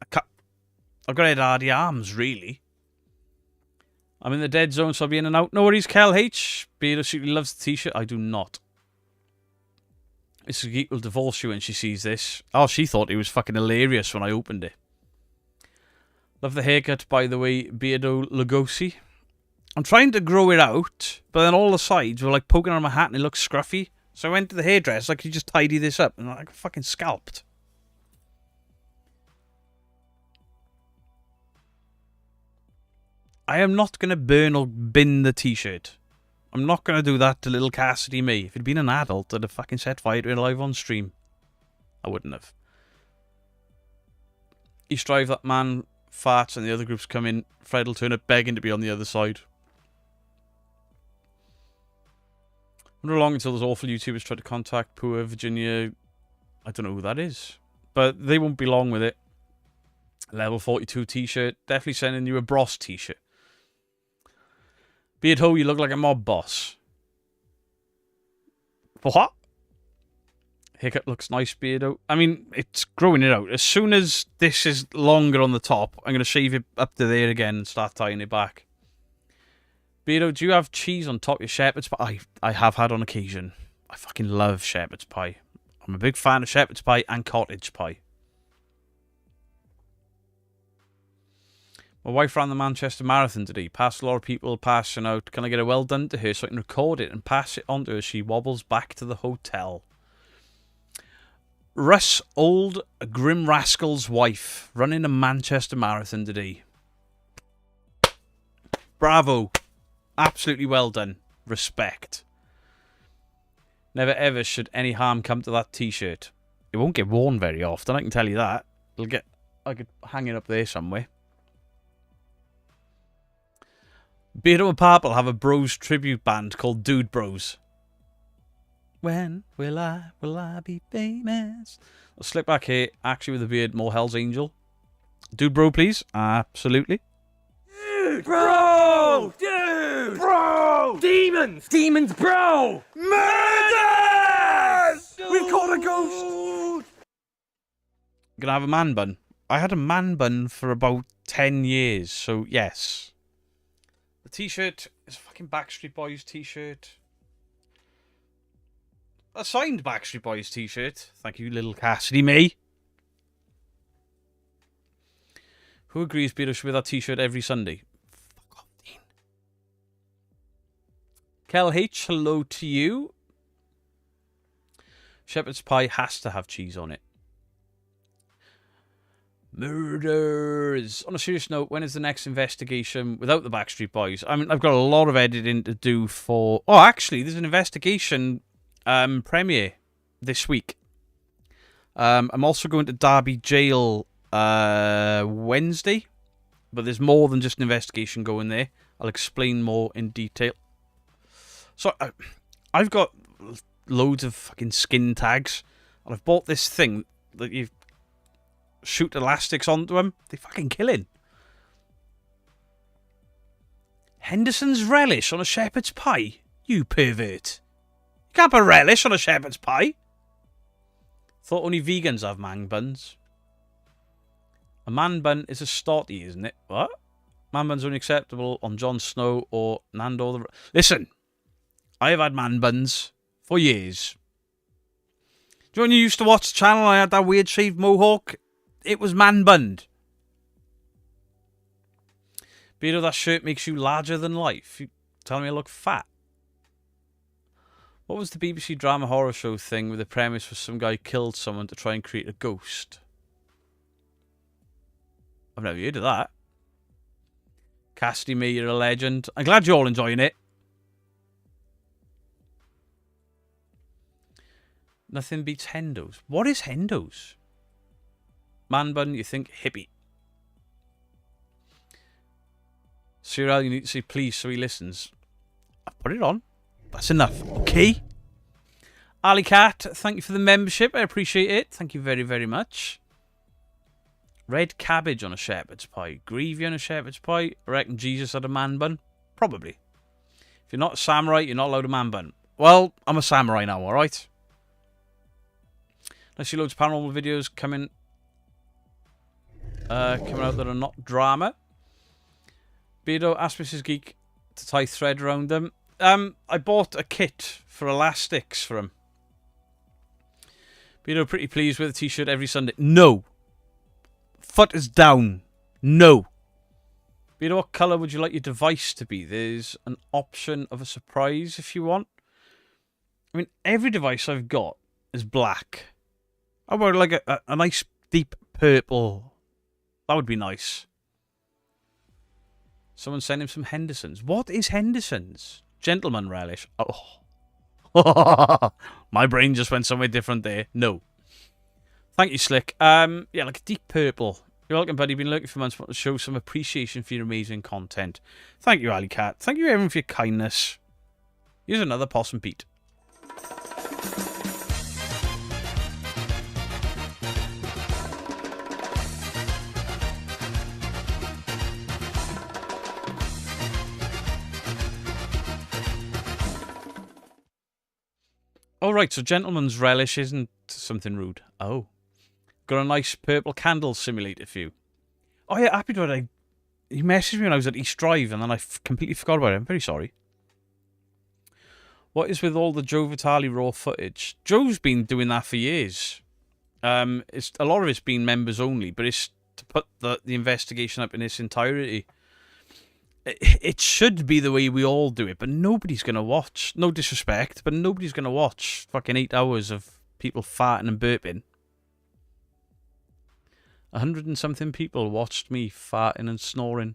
I've got Ed Hardy arms, really. I'm in the dead zone, so I'll be in and out. No worries, Kel H. Beardo secretly loves the t-shirt. I do not. Mrs. Geek will divorce you when she sees this. Oh, she thought it was fucking hilarious when I opened it. Love the haircut, by the way, Beardo Lugosi. I'm trying to grow it out, but then all the sides were like poking on my hat and it looks scruffy. So I went to the hairdresser, like, could you just tidy this up? And I got fucking scalped. I am not going to burn or bin the t-shirt. I'm not going to do that to little Cassidy May. If it'd been an adult, I'd have fucking set fire to it live on stream. I wouldn't have. East Drive, that man farts and the other groups come in. Fred will turn up begging to be on the other side. Wonder how long until those awful YouTubers try to contact poor Virginia. I don't know who that is. But they won't be long with it. Level 42 t-shirt. Definitely sending you a Bros t-shirt. Beardo, you look like a mob boss. What? Haircut looks nice, Beardo. I mean, it's growing it out. As soon as this is longer on the top, I'm going to shave it up to there again and start tying it back. Beardo, do you have cheese on top of your shepherd's pie? I have had on occasion. I fucking love shepherd's pie. I'm a big fan of shepherd's pie and cottage pie. My wife ran the Manchester Marathon today. Passed a lot of people passing out. Can I get a well done to her so I can record it and pass it on to her as she wobbles back to the hotel? Russ, old Grim Rascal's wife, running a Manchester Marathon today. Bravo. Absolutely well done. Respect. Never ever should any harm come to that t-shirt. It won't get worn very often, I can tell you that. I could hang it up there somewhere. Beardo and Purple have a bros tribute band called Dude Bros. When will I be famous? I'll slip back here, actually with a beard, more Hell's Angel. Dude Bro, please. Absolutely. Dude, bro! Dude! Bro! Demons! Demons, bro! Murders! We've caught a ghost! Gonna have a man bun. I had a man bun for about 10 years, so yes. The t-shirt is a fucking Backstreet Boys t-shirt. A signed Backstreet Boys t-shirt. Thank you, little Cassidy May. Who agrees Beardo should wear that t-shirt every Sunday? Fuck off, Dean. Kel H, hello to you. Shepherd's pie has to have cheese on it. Murders. On a serious note, when is the next investigation without the Backstreet Boys? I mean, I've got a lot of editing to do for... Oh, actually, there's an investigation premiere this week. I'm also going to Derby Jail Wednesday, but there's more than just an investigation going there. I'll explain more in detail. So, I've got loads of fucking skin tags, and I've bought this thing that you shoot elastics onto them. They fucking killing. Henderson's relish on a shepherd's pie? You pervert. You can't put relish on a shepherd's pie. Thought only vegans have man buns. A man bun is a stotty, isn't it? What? Man bun's only acceptable on Jon Snow or Nando the... Listen, I have had man buns for years. Do you know when you used to watch the channel I had that weird shaved mohawk? It was man bunned. Beardo, that shirt makes you larger than life. You telling me I look fat? What was the BBC drama horror show thing where the premise was some guy killed someone to try and create a ghost? I've never heard of that. Cassidy May, you're a legend. I'm glad you're all enjoying it. Nothing beats Hendos. What is Hendos? Man bun, you think hippie. Cyril, you need to say please so he listens. I've put it on. That's enough. Okay. Ali Cat, thank you for the membership. I appreciate it. Thank you very, very much. Red cabbage on a shepherd's pie. Gravy on a shepherd's pie. I reckon Jesus had a man bun. Probably. If you're not a samurai, you're not allowed a man bun. Well, I'm a samurai now, alright? I see loads of paranormal videos coming out that are not drama. Beardo asked Mrs. Geek to tie thread around them. I bought a kit for elastics for him. Beardo pretty pleased with the t-shirt every Sunday. No. Foot is down. No. Beardo, what colour would you like your device to be? There's an option of a surprise if you want. I mean, every device I've got is black. How about like a nice deep purple? That would be nice. Someone send him some Henderson's. What is Henderson's? Gentleman relish. Oh. My brain just went somewhere different there. No. Thank you, Slick. Yeah, like a deep purple. You're welcome, buddy. Been looking for months to show some appreciation for your amazing content. Thank you, Ali Cat. Thank you, everyone, for your kindness. Here's another Possum Pete. Oh, right, so gentleman's relish isn't something rude. Oh. Got a nice purple candle simulator for you. Oh, yeah, happy to he messaged me when I was at East Drive, and then I completely forgot about it. I'm very sorry. What is with all the Joe Vitale raw footage? Joe's been doing that for years. It's a lot of it's been members only, but it's to put the investigation up in its entirety. It should be the way we all do it, but nobody's going to watch. No disrespect, but nobody's going to watch fucking 8 hours of people farting and burping. 100 and something people watched me farting and snoring.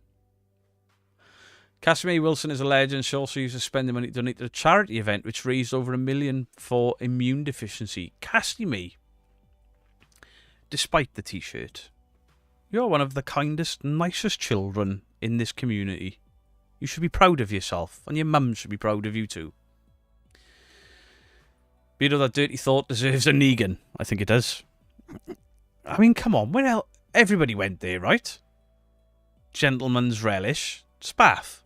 Casimir Wilson is a legend. She also used to spend the money to donate to a charity event, which raised over $1 million for immune deficiency. Casimir, despite the t-shirt, you're one of the kindest, nicest children in this community. You should be proud of yourself, and your mum should be proud of you too. Beardo, that dirty thought deserves a Negan. I think it does. I mean, come on, where else? Everybody went there, right? Gentleman's relish. Spaff.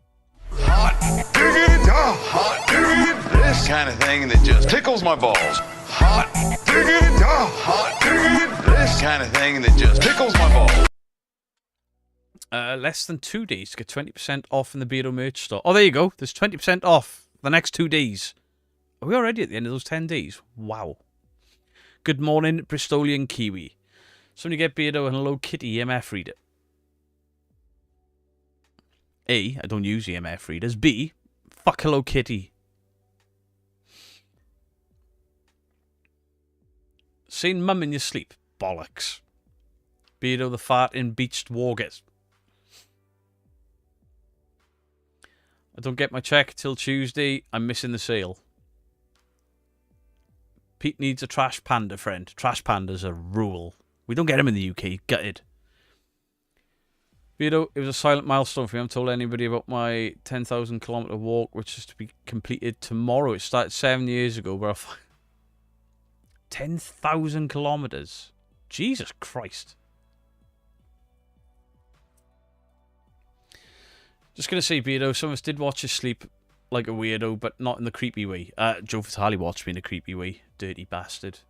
Hot diggity, hot diggity, this kind of thing that just tickles my balls. Hot diggity, hot diggity, this kind of thing that just tickles my balls. Less than 2 days to get 20% off in the Beardo merch store. Oh, there you go. There's 20% off the next 2 days. Are we already at the end of those 10 days? Wow. Good morning, Bristolian Kiwi. Somebody get Beardo and Hello Kitty EMF reader. A, I don't use EMF readers. B, fuck Hello Kitty. Saying mum in your sleep. Bollocks. Beardo the fart in beached Wargate. I don't get my check till Tuesday. I'm missing the sale. Pete needs a trash panda friend. Trash pandas are rule. We don't get them in the UK. Gutted. Beardo, it was a silent milestone for me. I haven't told anybody about my 10,000 kilometre walk, which is to be completed tomorrow. It started 7 years ago, bro. 10,000 kilometres. Jesus Christ. Just going to say, Beardo, some of us did watch you sleep like a weirdo, but not in the creepy way. Joe Vitale watched me in a creepy way. Dirty bastard.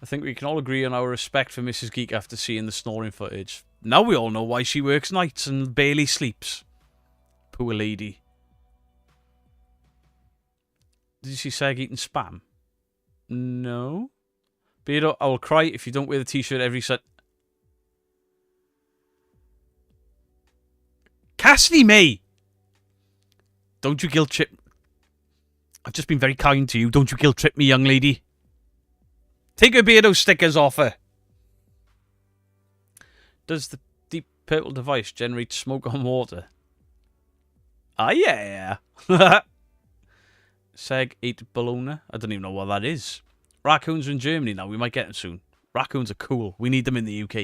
I think we can all agree on our respect for Mrs. Geek after seeing the snoring footage. Now we all know why she works nights and barely sleeps. Poor lady. Did you see Seg eating spam? No. Beardo, I will cry if you don't wear the t-shirt every set. Cassidy May! Don't you guilt trip. I've just been very kind to you. Don't you guilt trip me, young lady. Take her Beardo stickers off her. Does the deep purple device generate smoke on water? Ah, yeah. Seg ate bologna. I don't even know what that is. Raccoons are in Germany now. We might get them soon. Raccoons are cool. We need them in the UK.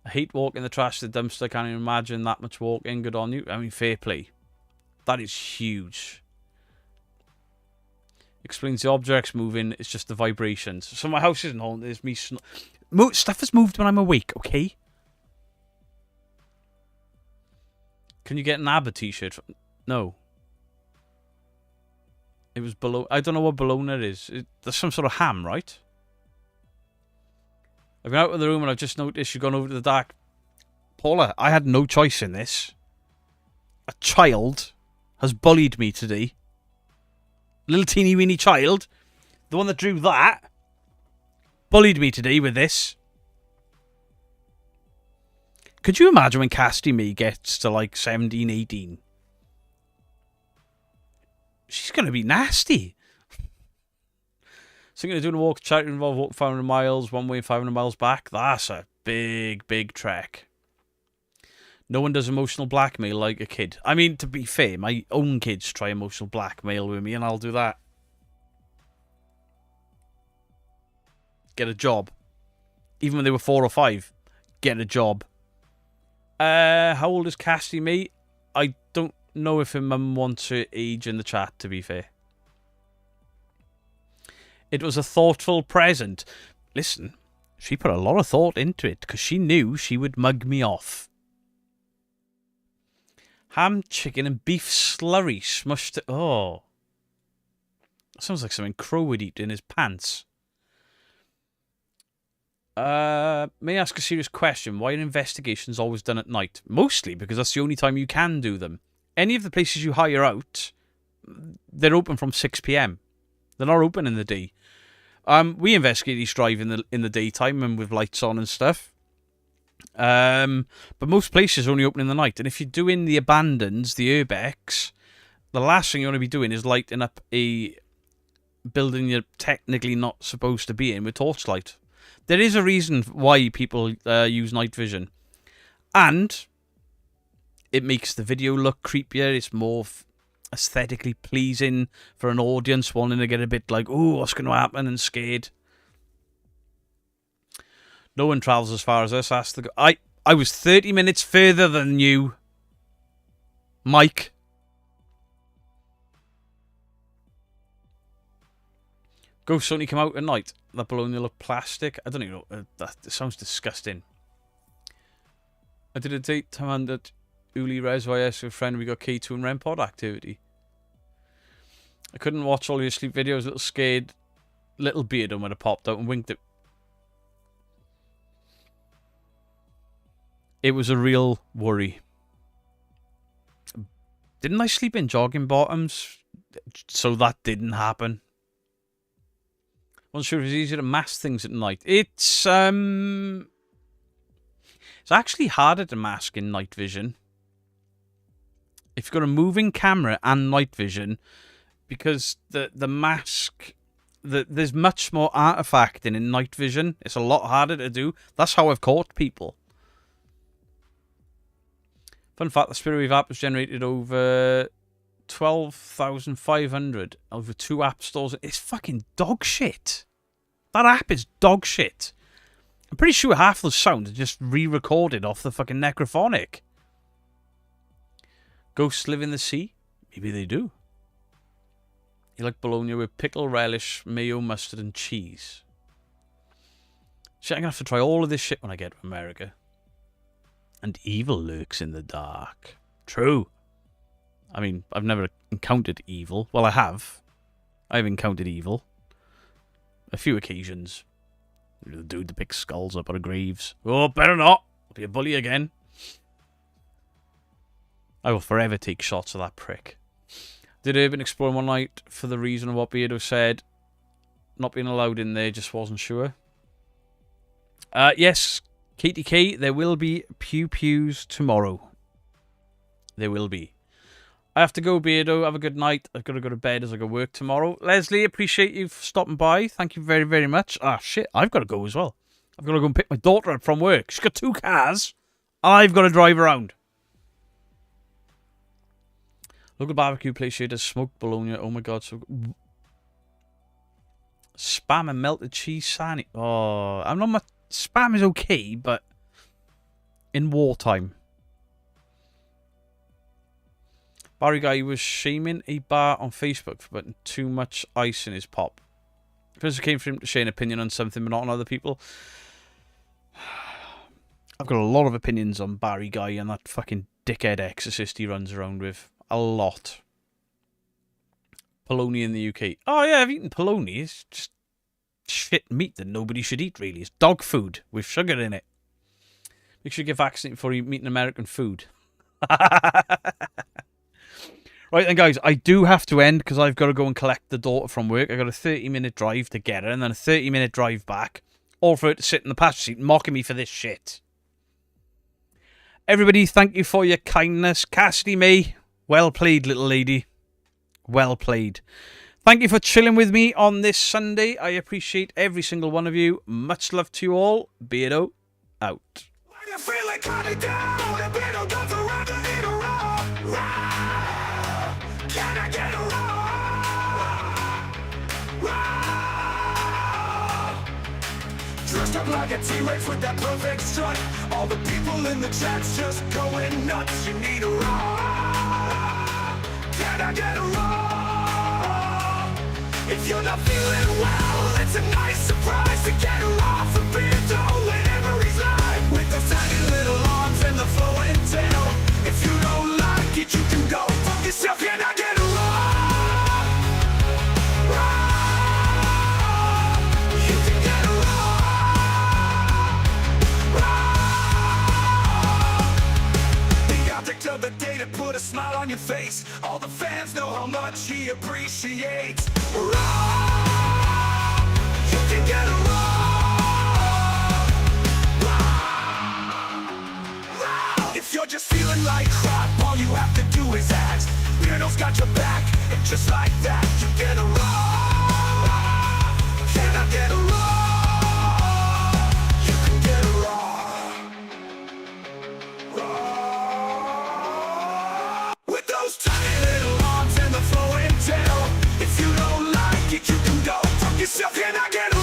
I hate walking the trash to the dumpster. Can't even imagine that much walking. Good on you. I mean, fair play. That is huge. Explains the objects moving. It's just the vibrations. So my house isn't haunted. There's me. Stuff has moved when I'm awake, okay? Can you get an ABBA t-shirt? No. It was below. I don't know what bologna is. There's some sort of ham, right? I've been out of the room and I've just noticed you've gone over to the dark. Paula, I had no choice in this. A child has bullied me today. Little teeny weeny child. The one that drew that. Bullied me today with this. Could you imagine when Cassidy May gets to like 17, 18? She's going to be nasty. So you're going to do a walk to charity involve walk 500 miles, one way 500 miles back. That's a big, big trek. No one does emotional blackmail like a kid. I mean, to be fair, my own kids try emotional blackmail with me and I'll do that. Get a job. Even when they were 4 or 5. Get a job. How old is Cassidy May? I don't know if her mum wants her age in the chat, to be fair. It was a thoughtful present. Listen, she put a lot of thought into it because she knew she would mug me off. Ham, chicken and beef slurry smushed it. Oh. That sounds like something Crow would eat in his pants. May I ask a serious question? Why are investigations always done at night? Mostly because that's the only time you can do them. Any of the places you hire out, they're open from 6 PM. They're not open in the day. We investigate East Drive in the daytime and with lights on and stuff. But most places are only open in the night. And if you're doing the abandons, the urbex, the last thing you want to be doing is lighting up a building you're technically not supposed to be in with torchlight. There is a reason why people use night vision. And it makes the video look creepier. It's more aesthetically pleasing for an audience wanting to get a bit like, oh, what's going to happen, and scared. No one travels as far as us. Asked the I was 30 minutes further than you, Mike. Ghosts only come out at night. That bologna look plastic. I don't even know. That sounds disgusting. I did a date time at Uli Res with a friend. We got K2 and REM pod activity. I couldn't watch all your sleep videos. A little scared. Little Beardo when it popped out and winked it. It was a real worry. Didn't I sleep in jogging bottoms? So that didn't happen. Wasn't sure if it was easier to mask things at night. It's actually harder to mask in night vision. If you've got a moving camera and night vision, because the mask, there's much more artifacting in night vision. It's a lot harder to do. That's how I've caught people. Fun fact, the Spirit Wave app was generated over 12,500 over 2 app stores. It's fucking dog shit. That app is dog shit. I'm pretty sure half the sound is just re-recorded off the fucking Necrophonic. Ghosts live in the sea? Maybe they do. You like bologna with pickle, relish, mayo, mustard and cheese. Shit, I'm going to have to try all of this shit when I get to America. And evil lurks in the dark. True. I mean, I've never encountered evil. Well, I have. I've encountered evil. A few occasions. The dude that picks skulls up out of graves. Oh, better not. I'll be a bully again. I will forever take shots of that prick. Did Urban explore one night for the reason of what Beardo said? Not being allowed in there, just wasn't sure. Yes, KTK, there will be pew-pews tomorrow. There will be. I have to go, Beardo. Have a good night. I've got to go to bed as I go work tomorrow. Leslie, appreciate you stopping by. Thank you very, very much. Ah, shit. I've got to go as well. I've got to go and pick my daughter up from work. She's got 2 cars. And I've got to drive around. Local barbecue place here does smoked bologna. Oh, my God. So Spam and melted cheese sani. Oh, I'm not much... Spam is okay, but in wartime. Barry guy was shaming a bar on Facebook for putting too much ice in his pop. First it came for him to share an opinion on something, but not on other people. I've got a lot of opinions on Barry guy and that fucking dickhead exorcist he runs around with. A lot. Polony in the UK. Oh yeah, I've eaten polony. It's just shit meat that nobody should eat, really. It's dog food with sugar in it. Make sure you get vaccinated before you eat American food. Right then, guys, I do have to end because I've got to go and collect the daughter from work. I've got a 30-minute drive to get her and then a 30-minute drive back. All for her to sit in the passenger seat mocking me for this shit. Everybody, thank you for your kindness. Cassidy May, well played, little lady. Well played. Thank you for chilling with me on this Sunday. I appreciate every single one of you. Much love to you all. Beardo, out. Can I get a roar? Dressed up like a T-Rex with that perfect strut. All the people in the chat's just going nuts. You need a roar. Can I get a roar? If you're not feeling well, it's a nice surprise to get her off a Beardo whenever he's live. With those tiny little arms and the flowing tail. If you don't like it, you can go fuck yourself. Can I get a you can get a the object of the day to put a smile on your face. All the fans know how much he appreciates. You can get a if you're just feeling like crap, all you have to do is ask. Beardo's got your back, and just like that, you get a Can I get a you can get a with those tiny little arms and the flowing tail. If you don't like it, you can go fuck yourself. Can I get a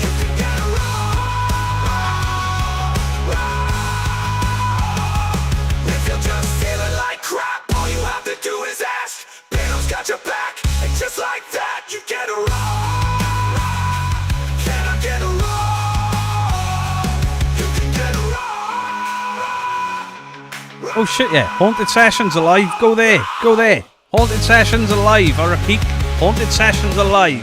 you can get a if you're just feeling like crap, all you have to do is ask. Beardo's got your back, and just like that, you get a Can I get a you can get a Oh shit, yeah. Haunted Sessions alive. Go there. Go there. Haunted Sessions alive. I repeat, Haunted Sessions alive.